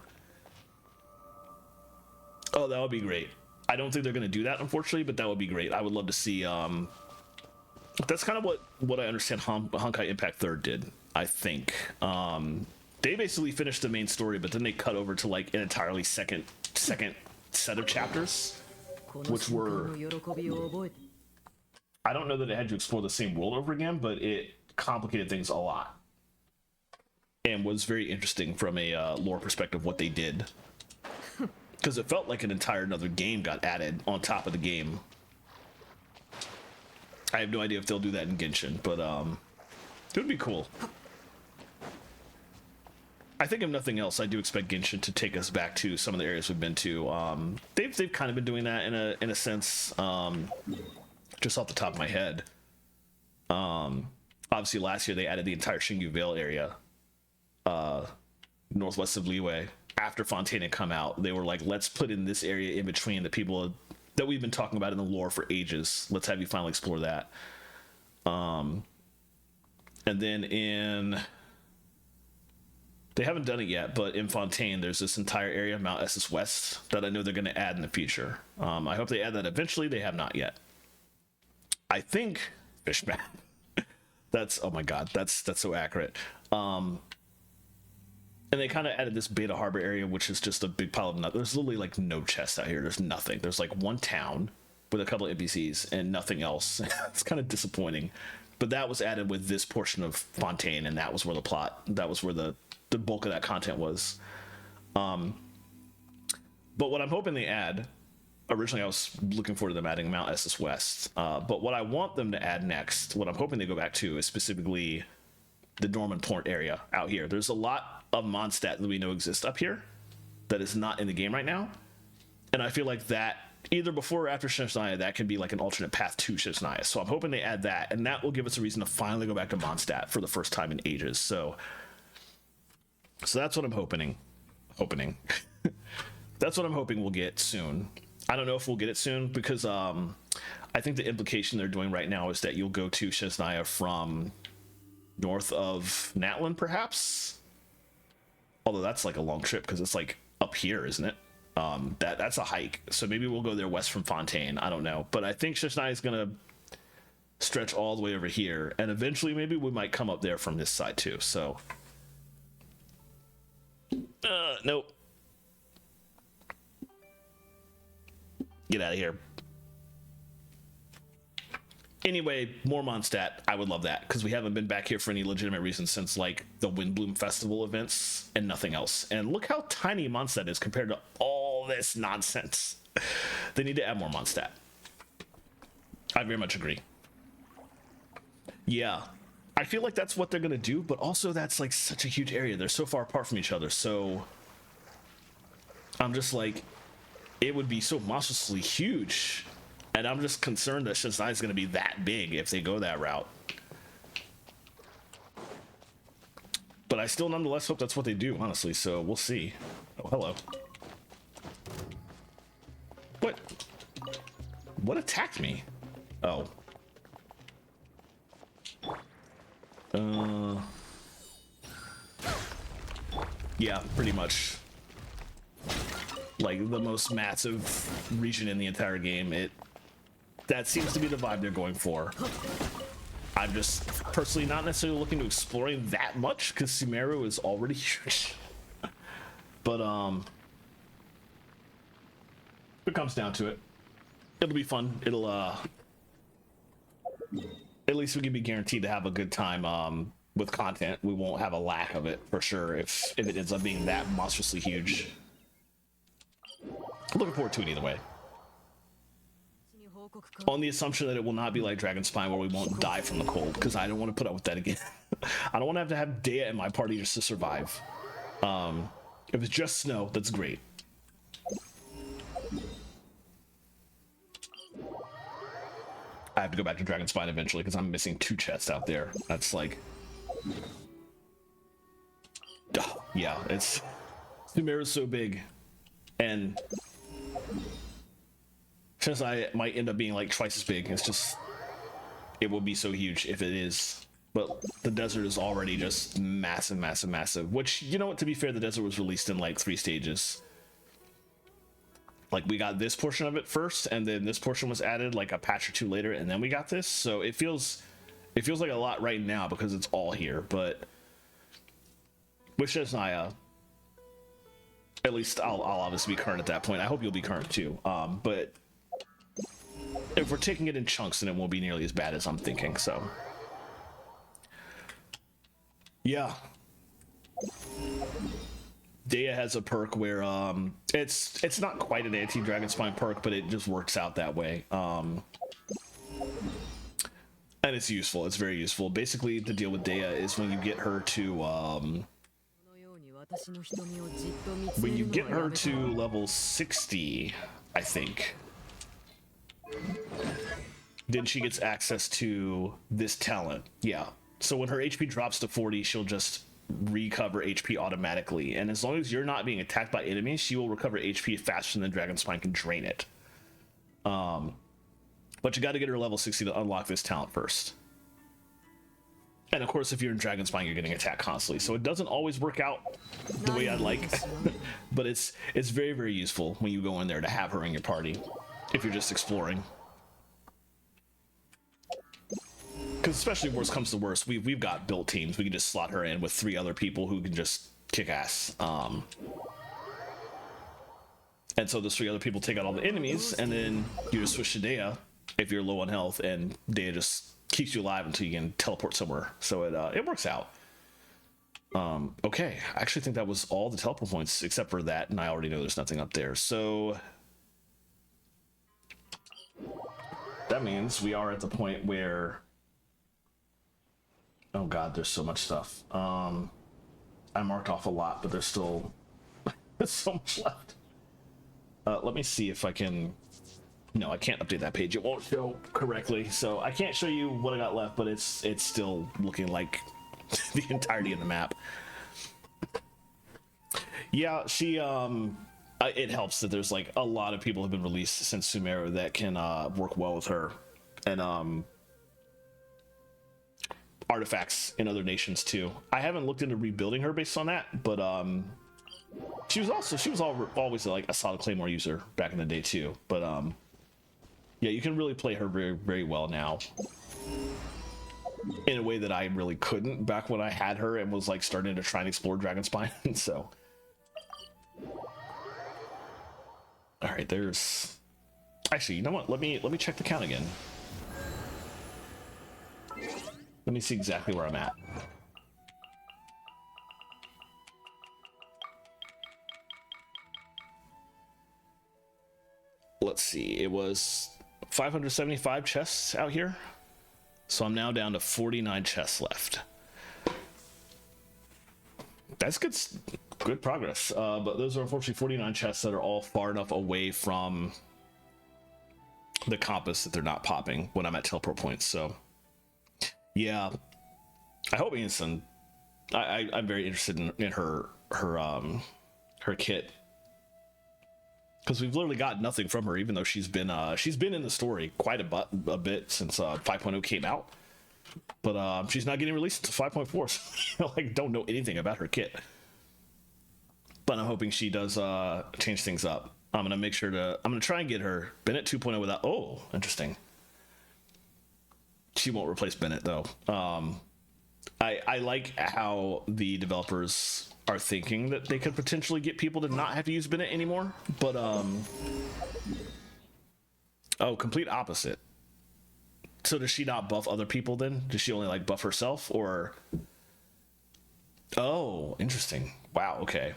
S1: Oh, that would be great. I don't think they're going to do that, unfortunately, but that would be great. I would love to see... That's kind of what I understand Honkai Impact 3rd did, I think. They basically finished the main story, but then they cut over to like an entirely second set of chapters which were, I don't know that it had to explore the same world over again, but it complicated things a lot and was very interesting from a lore perspective what they did, because it felt like an entire another game got added on top of the game. I have no idea if they'll do that in Genshin, but it would be cool. I think if nothing else, I do expect Genshin to take us back to some of the areas we've been to. They've kind of been doing that in a sense. Just off the top of my head, obviously last year they added the entire Xingyu Vale area, northwest of Liyue. After Fontaine had come out, they were like, let's put in this area in between the people that we've been talking about in the lore for ages. Let's have you finally explore that. And then they haven't done it yet, but in Fontaine, there's this entire area of Mount Essus West that I know they're going to add in the future. I hope they add that eventually. They have not yet. I think Fishman. That's, oh my god, that's so accurate. And they kind of added this Beta Harbor area, which is just a big pile of nothing. There's literally like no chests out here. There's nothing. There's like one town with a couple of NPCs and nothing else. It's kind of disappointing. But that was added with this portion of Fontaine, and that was where the bulk of that content was. But what I'm hoping they add, originally I was looking forward to them adding Mount Essus West, but what I want them to add next, what I'm hoping they go back to, is specifically the Norman Port area out here. There's a lot of Mondstadt that we know exists up here that is not in the game right now, and I feel like that either before or after Shenzhen, that can be like an alternate path to Shenzhen. So I'm hoping they add that, and that will give us a reason to finally go back to Mondstadt for the first time in ages. So that's what I'm hoping. That's what I'm hoping we'll get soon. I don't know if we'll get it soon, because I think the implication they're doing right now is that you'll go to Shenzhen from north of Natlin, perhaps. Although that's like a long trip, because it's like up here, isn't it? That's a hike. So maybe we'll go there west from Fontaine. I don't know. But I think Shenzhen is going to stretch all the way over here, and eventually maybe we might come up there from this side too. So nope. Get out of here. Anyway, more Mondstadt. I would love that, because we haven't been back here for any legitimate reason since like the Windbloom Festival events and nothing else. And look how tiny Mondstadt is compared to all this nonsense. They need to add more Mondstadt. I very much agree. Yeah, I feel like that's what they're gonna do, but also that's like such a huge area. They're so far apart from each other, so I'm just like, it would be so monstrously huge, and I'm just concerned that Shenzhen is going to be that big if they go that route. But I still nonetheless hope that's what they do, honestly, so we'll see. Oh, hello. What attacked me? Oh. Yeah, pretty much. Like the most massive region in the entire game. That seems to be the vibe they're going for. I'm just personally not necessarily looking to exploring that much, because Sumeru is already huge. But if it comes down to it, it'll be fun. It'll at least we can be guaranteed to have a good time with content. We won't have a lack of it for sure if it ends up being that monstrously huge. Looking forward to it either way. On the assumption that it will not be like Dragon Spine, where we won't die from the cold, because I don't want to put up with that again. I don't want to have Dea in my party just to survive. If it's just snow, that's great. I have to go back to Dragon Spine eventually, because I'm missing 2 chests out there. That's like... yeah, it's... Sumeru's so big. And... since I might end up being like twice as big, it's just... it will be so huge if it is. But the desert is already just massive, massive, massive. Which, you know what, to be fair, the desert was released in like 3 stages. Like, we got this portion of it first, and then this portion was added like a patch or 2 later, and then we got this. So it feels like a lot right now because it's all here. But with Shesnaya, at least I'll obviously be current at that point. I hope you'll be current too. But if we're taking it in chunks, then it won't be nearly as bad as I'm thinking. So, yeah. Dea has a perk where it's not quite an anti-dragon spine perk, but it just works out that way. And it's useful. It's very useful. Basically, the deal with Dea is when you get her to level 60, I think, then she gets access to this talent. Yeah. So when her HP drops to 40, she'll just recover HP automatically. And as long as you're not being attacked by enemies, she will recover HP faster than Dragon Spine can drain it. But you got to get her level 60 to unlock this talent first. And of course, if you're in Dragon Spine, you're getting attacked constantly. So it doesn't always work out the way I'd like. But it's very, very useful when you go in there to have her in your party if you're just exploring. Because especially worst comes to worst, we've got built teams. We can just slot her in with 3 other people who can just kick ass. And so those 3 other people take out all the enemies, and then you just switch to Dea if you're low on health, and Dea just keeps you alive until you can teleport somewhere. So it works out. Okay, I actually think that was all the teleport points except for that, and I already know there's nothing up there. So that means we are at the point where, oh god, there's so much stuff. I marked off a lot, but there's still there's so much left. Let me see if I can. No, I can't update that page. It won't show correctly, so I can't show you what I got left, but it's still looking like the entirety of the map. Yeah, she it helps that there's like a lot of people have been released since Sumeru that can work well with her, and artifacts in other nations too. I haven't looked into rebuilding her based on that, but she was always like a solid Claymore user back in the day too. But yeah, you can really play her very, very well now in a way that I really couldn't back when I had her and was like starting to try and explore Dragon Spine. So, all right, there's actually, you know what? Let me check the count again. Let me see exactly where I'm at. Let's see, it was 575 chests out here. So I'm now down to 49 chests left. That's good progress. But those are unfortunately 49 chests that are all far enough away from the compass that they're not popping when I'm at teleport points. So yeah, I hope Ianson. I'm very interested in her kit, because we've literally got nothing from her, even though she's been in the story quite a bit since 5.0 came out. But she's not getting released until 5.4, so like don't know anything about her kit. But I'm hoping she does change things up. I'm gonna try and get her Bennett 2.0 without. Oh, interesting. She won't replace Bennett though. I like how the developers are thinking that they could potentially get people to not have to use Bennett anymore, but oh, complete opposite. So does she not buff other people then? Does she only like buff herself, or? Oh, interesting. Wow, okay.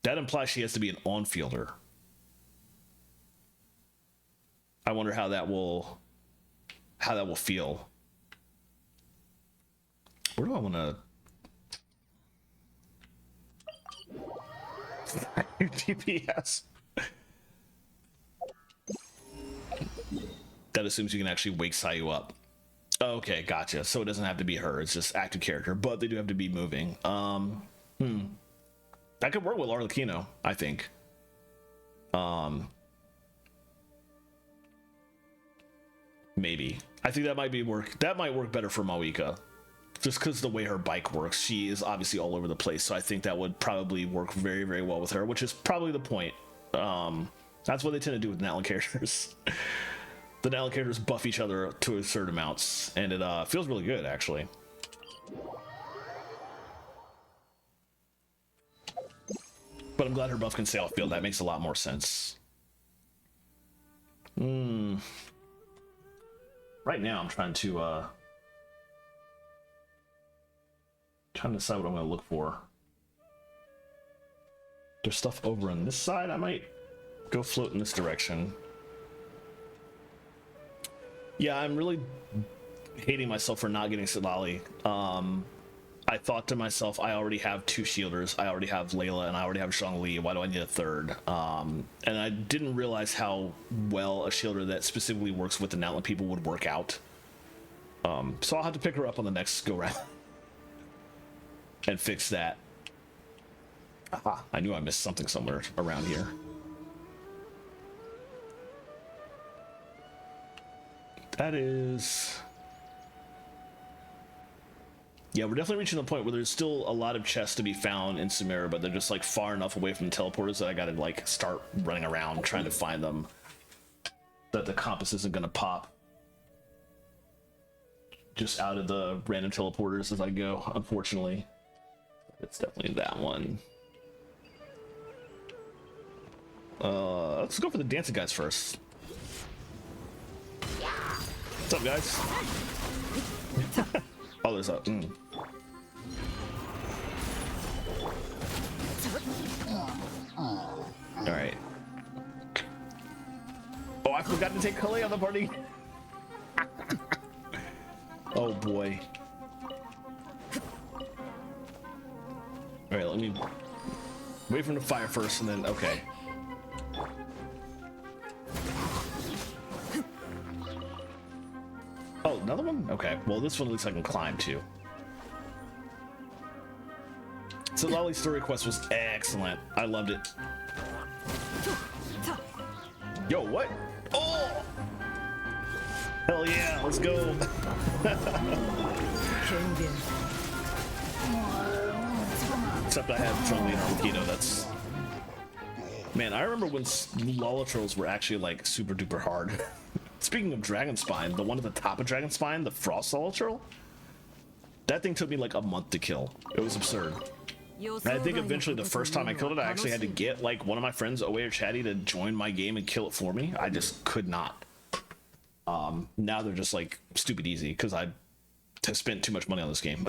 S1: That implies she has to be an on-fielder. I wonder how that will feel. Where do I want to DPS? That assumes you can actually wake Sayu up. Okay, gotcha. So it doesn't have to be her, it's just active character, but they do have to be moving. That could work with Arlecchino, I think. Maybe. I think that might work better for Mawika. Just because the way her bike works, she is obviously all over the place, so I think that would probably work very, very well with her, which is probably the point. That's what they tend to do with Natlan characters. The Natlan characters buff each other to certain amounts, and it feels really good, actually. But I'm glad her buff can stay off field. That makes a lot more sense. Right now I'm trying to decide what I'm gonna look for. There's stuff over on this side. I might go float in this direction. Yeah, I'm really hating myself for not getting Silali. I thought to myself, I already have 2 shielders. I already have Layla and I already have Zhongli. Why do I need a third? And I didn't realize how well a shielder that specifically works with the Outland people would work out. So I'll have to pick her up on the next go round and fix that. Aha, I knew I missed something somewhere around here. That is... Yeah, we're definitely reaching the point where there's still a lot of chests to be found in Sumeru, but they're just like far enough away from the teleporters that I gotta like start running around trying to find them, that the compass isn't gonna pop just out of the random teleporters as I go, unfortunately. It's definitely that one. Let's go for the dancing guys first. What's up, guys? Oh, there's a... Alright. Oh, I forgot to take Kale on the party. Oh, boy. Alright, let me wait for him to fire first and then... Okay. Oh, another one? Okay, well, this one at least I can climb to. So Lolly's story quest was excellent. I loved it. Yo, what? Oh! Hell yeah, let's go. Except I have Chun-Li and Arlecchino, that's... Man, I remember when Lolatrolls were actually like super duper hard. Speaking of Dragonspine, the one at the top of Dragonspine, the Frost Lolatroll, that thing took me like a month to kill. It was absurd. And I think eventually the first time I killed it, I actually had to get like one of my friends, Owe or Chatty, to join my game and kill it for me. I just could not. Now they're just like stupid easy because I spent too much money on this game.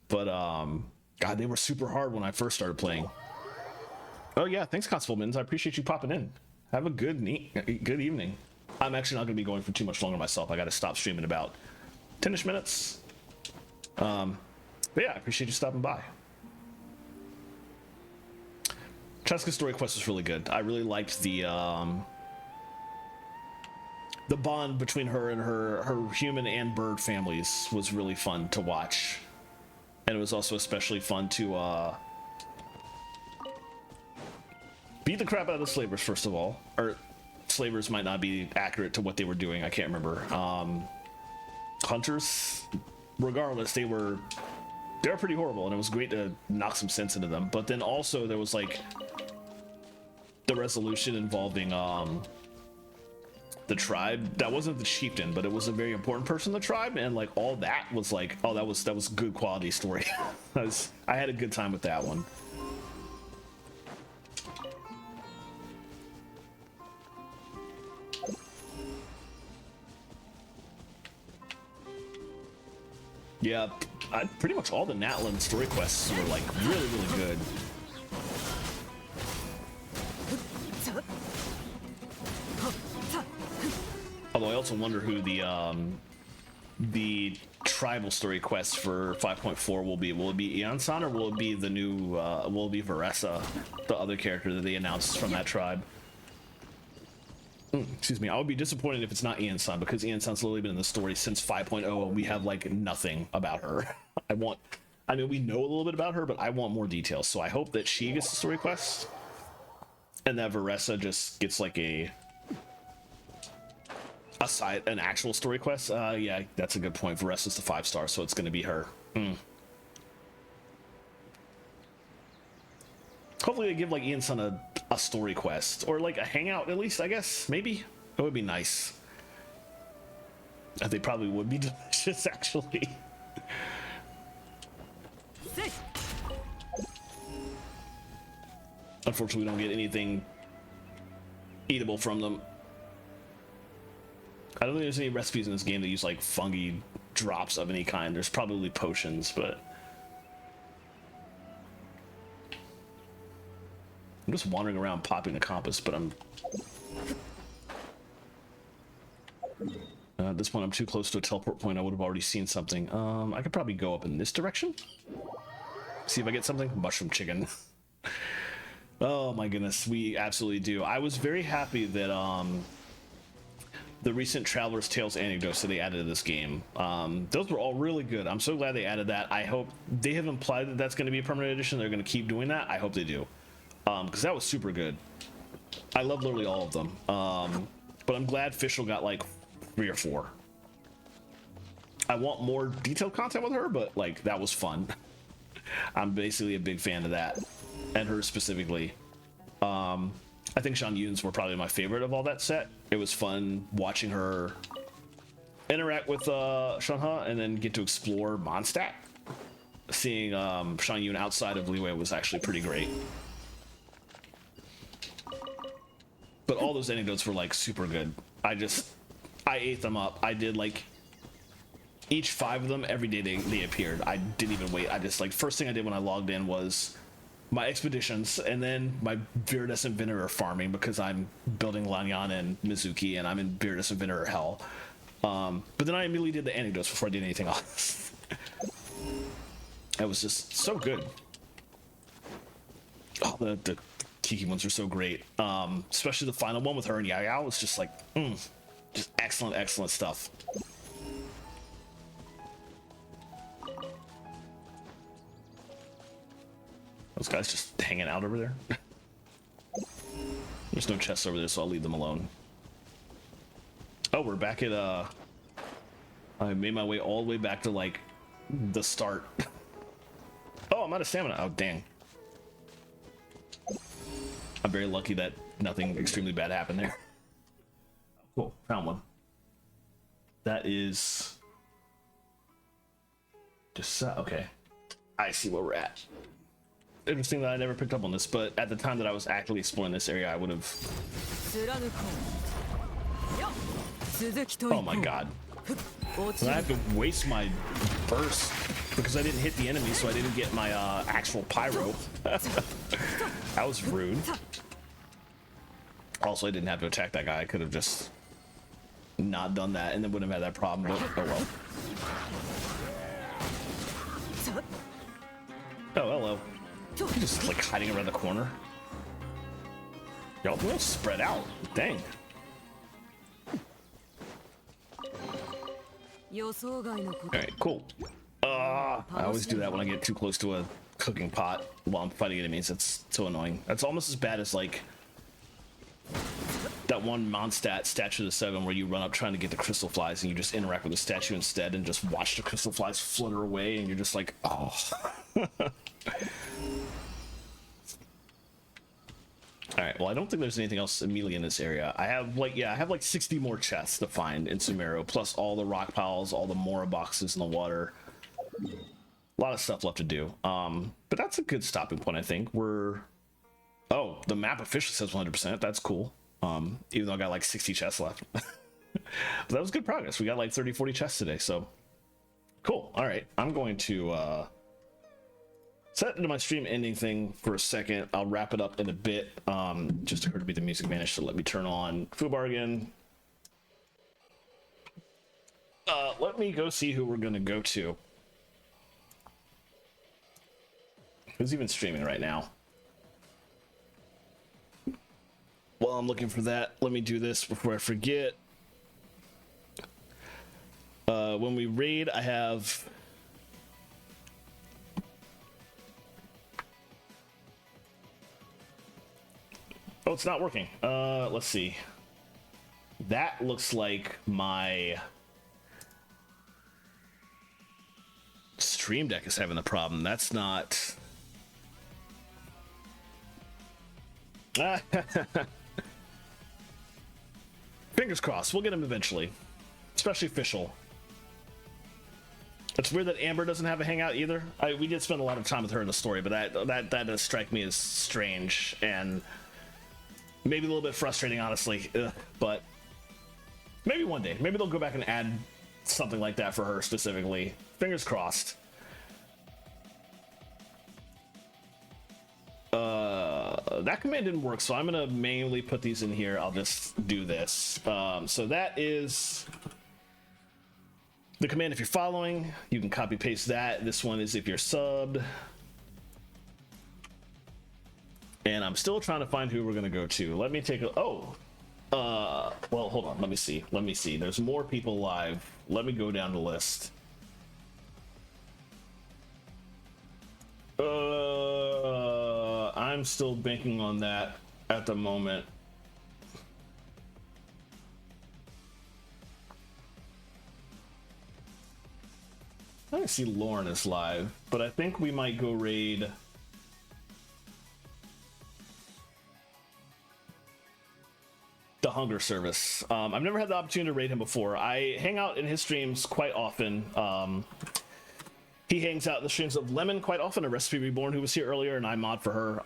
S1: But God, they were super hard when I first started playing. Oh yeah, thanks Constable Mittens. I appreciate you popping in. Have a good evening. I'm actually not going to be going for too much longer myself. I got to stop streaming about 10ish minutes. But yeah, I appreciate you stopping by. Cheska's story quest was really good. I really liked the bond between her and her human and bird families was really fun to watch. And it was also especially fun to beat the crap out of the slavers, first of all. Or slavers might not be accurate to what they were doing. I can't remember. Hunters, regardless, they were pretty horrible, and it was great to knock some sense into them. But then also there was like the resolution involving the tribe. That wasn't the chieftain, but it was a very important person in the tribe, and like all that was like, oh, that was good quality story. I had a good time with that one. Yeah, pretty much all the Natlan story quests were like really good. Although I also wonder who the tribal story quest for 5.4 will be. Will it be Ian-san, or will it be the new will it be Varessa, the other character that they announced from that tribe? Excuse me, I would be disappointed if it's not Ian-san, because Ian-san's literally been in the story since 5.0 and we have like nothing about her. I mean, we know a little bit about her, but I want more details. So I hope that she gets the story quest and that Varessa just gets like an actual story quest. Yeah, that's a good point. Varessa's the 5-star, so it's going to be her. Hopefully they give like Ian-san a story quest, or like a hangout at least, I guess. Maybe it would be nice. They probably would be delicious, actually. Unfortunately, we don't get anything eatable from them. I don't think there's any recipes in this game that use like fungi drops of any kind. There's probably potions, but I'm just wandering around popping the compass, but I'm at this point I'm too close to a teleport point. I would have already seen something. I could probably go up in this direction. See if I get something. Mushroom chicken. Oh my goodness, we absolutely do. I was very happy that the recent Traveler's Tales anecdotes that they added to this game, those were all really good. I'm so glad they added that. I hope they have implied that that's going to be a permanent edition. They're going to keep doing that. I hope they do, because that was super good. I love literally all of them, but I'm glad Fischl got like 3 or 4. I want more detailed content with her, but like that was fun. I'm basically a big fan of that, and her specifically. I think Shan Yun's were probably my favorite of all that set. It was fun watching her interact with Shanha and then get to explore Mondstadt. Seeing Shan Yun outside of Liyue was actually pretty great. But all those anecdotes were like super good. I ate them up. I did like each 5 of them every day they appeared. I didn't even wait. I just like first thing I did when I logged in was my expeditions, and then my Viridescent Vinegar farming, because I'm building Lanyan and Mizuki, and I'm in Viridescent Vinegar hell. But then I immediately did the anecdotes before I did anything else. That was just so good. Oh, the Kiki ones are so great. Especially the final one with her and Yao Yao was just like, just excellent stuff. Those guys just hanging out over there. There's no chests over there, so I'll leave them alone. Oh, we're back at I made my way all the way back to like the start. Oh, I'm out of stamina. Oh, dang. I'm very lucky that nothing extremely bad happened there. Cool, found one. That is just okay. I see where we're at. Interesting that I never picked up on this, but at the time that I was actually exploring this area, I would have. Oh my god. And I have to waste my burst because I didn't hit the enemy, so I didn't get my actual pyro. That was rude. Also, I didn't have to attack that guy. I could have just not done that and then wouldn't have had that problem, but oh well. Oh, hello. Just like hiding around the corner. Y'all will spread out. Dang. Alright, cool. I always do that when I get too close to a cooking pot while I'm fighting enemies. It's so annoying. That's almost as bad as like that one Mondstadt Statue of the Seven where you run up trying to get the crystal flies and you just interact with the statue instead and just watch the crystal flies flutter away and you're just like, oh. Alright, well I don't think there's anything else immediately in this area. I have like 60 more chests to find in Sumeru, plus all the rock piles, all the Mora boxes in the water. A lot of stuff left to do. But that's a good stopping point, I think. Oh, the map officially says 100%. That's cool. Even though I got like 60 chests left. But that was good progress. We got like 30-40 chests today, so cool. All right, I'm going to set into my stream ending thing for a second. I'll wrap it up in a bit. Just occurred to me the music managed to let me turn on Fubar again. Let me go see who we're gonna go to. Who's even streaming right now? While I'm looking for that, let me do this before I forget. When we raid, I have oh, it's not working. Let's see. That looks like my Stream Deck is having the problem. That's not. Fingers crossed. We'll get him eventually. Especially Fischl. It's weird that Amber doesn't have a hangout either. We did spend a lot of time with her in the story, but that does strike me as strange and maybe a little bit frustrating, honestly. But Maybe one day. Maybe they'll go back and add something like that for her specifically. Fingers crossed. That command didn't work, so I'm gonna manually put these in here. I'll just do this. So that is the command if you're following. You can copy paste that. This one is if you're subbed. And I'm still trying to find who we're gonna go to. Let me take a well, hold on, let me see. There's more people live. Let me go down the list. I'm still banking on that at the moment. I see Lauren is live, but I think we might go raid the Hunger Service. I've never had the opportunity to raid him before. I hang out in his streams quite often. He hangs out in the streams of Lemon quite often, a Recipe Reborn who was here earlier, and I mod for her.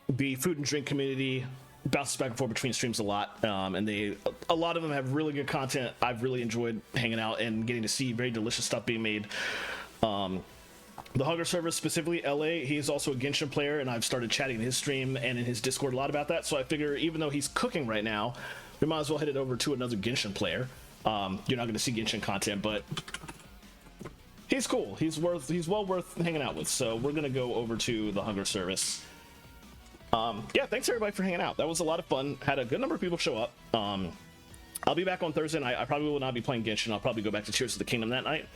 S1: The food and drink community bounces back and forth between streams a lot, and a lot of them have really good content. I've really enjoyed hanging out and getting to see very delicious stuff being made. The Hunger Service, specifically LA, he's also a Genshin player, and I've started chatting in his stream and in his Discord a lot about that. So I figure even though he's cooking right now, we might as well head it over to another Genshin player. You're not going to see Genshin content, but he's cool. He's well worth hanging out with. So we're gonna go over to the Hunger Service. Yeah, thanks everybody for hanging out. That was a lot of fun. Had a good number of people show up. I'll be back on Thursday, and I probably will not be playing Genshin. I'll probably go back to Tears of the Kingdom that night.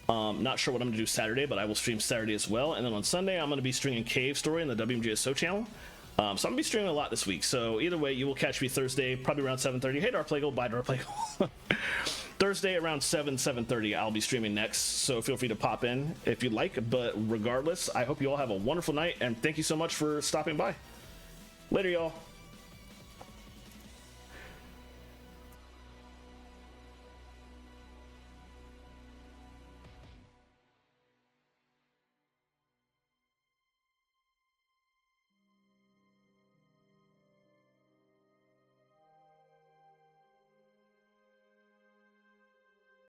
S1: Not sure what I'm gonna do Saturday, but I will stream Saturday as well. And then on Sunday, I'm gonna be streaming Cave Story in the WMGSO channel. So I'm gonna be streaming a lot this week. So either way, you will catch me Thursday, probably around 7:30. Hey, Darplagle, bye Darplagle. Thursday around 7:30 I'll be streaming next, so feel free to pop in if you'd like. But regardless, I hope you all have a wonderful night, and thank you so much for stopping by. Later, y'all.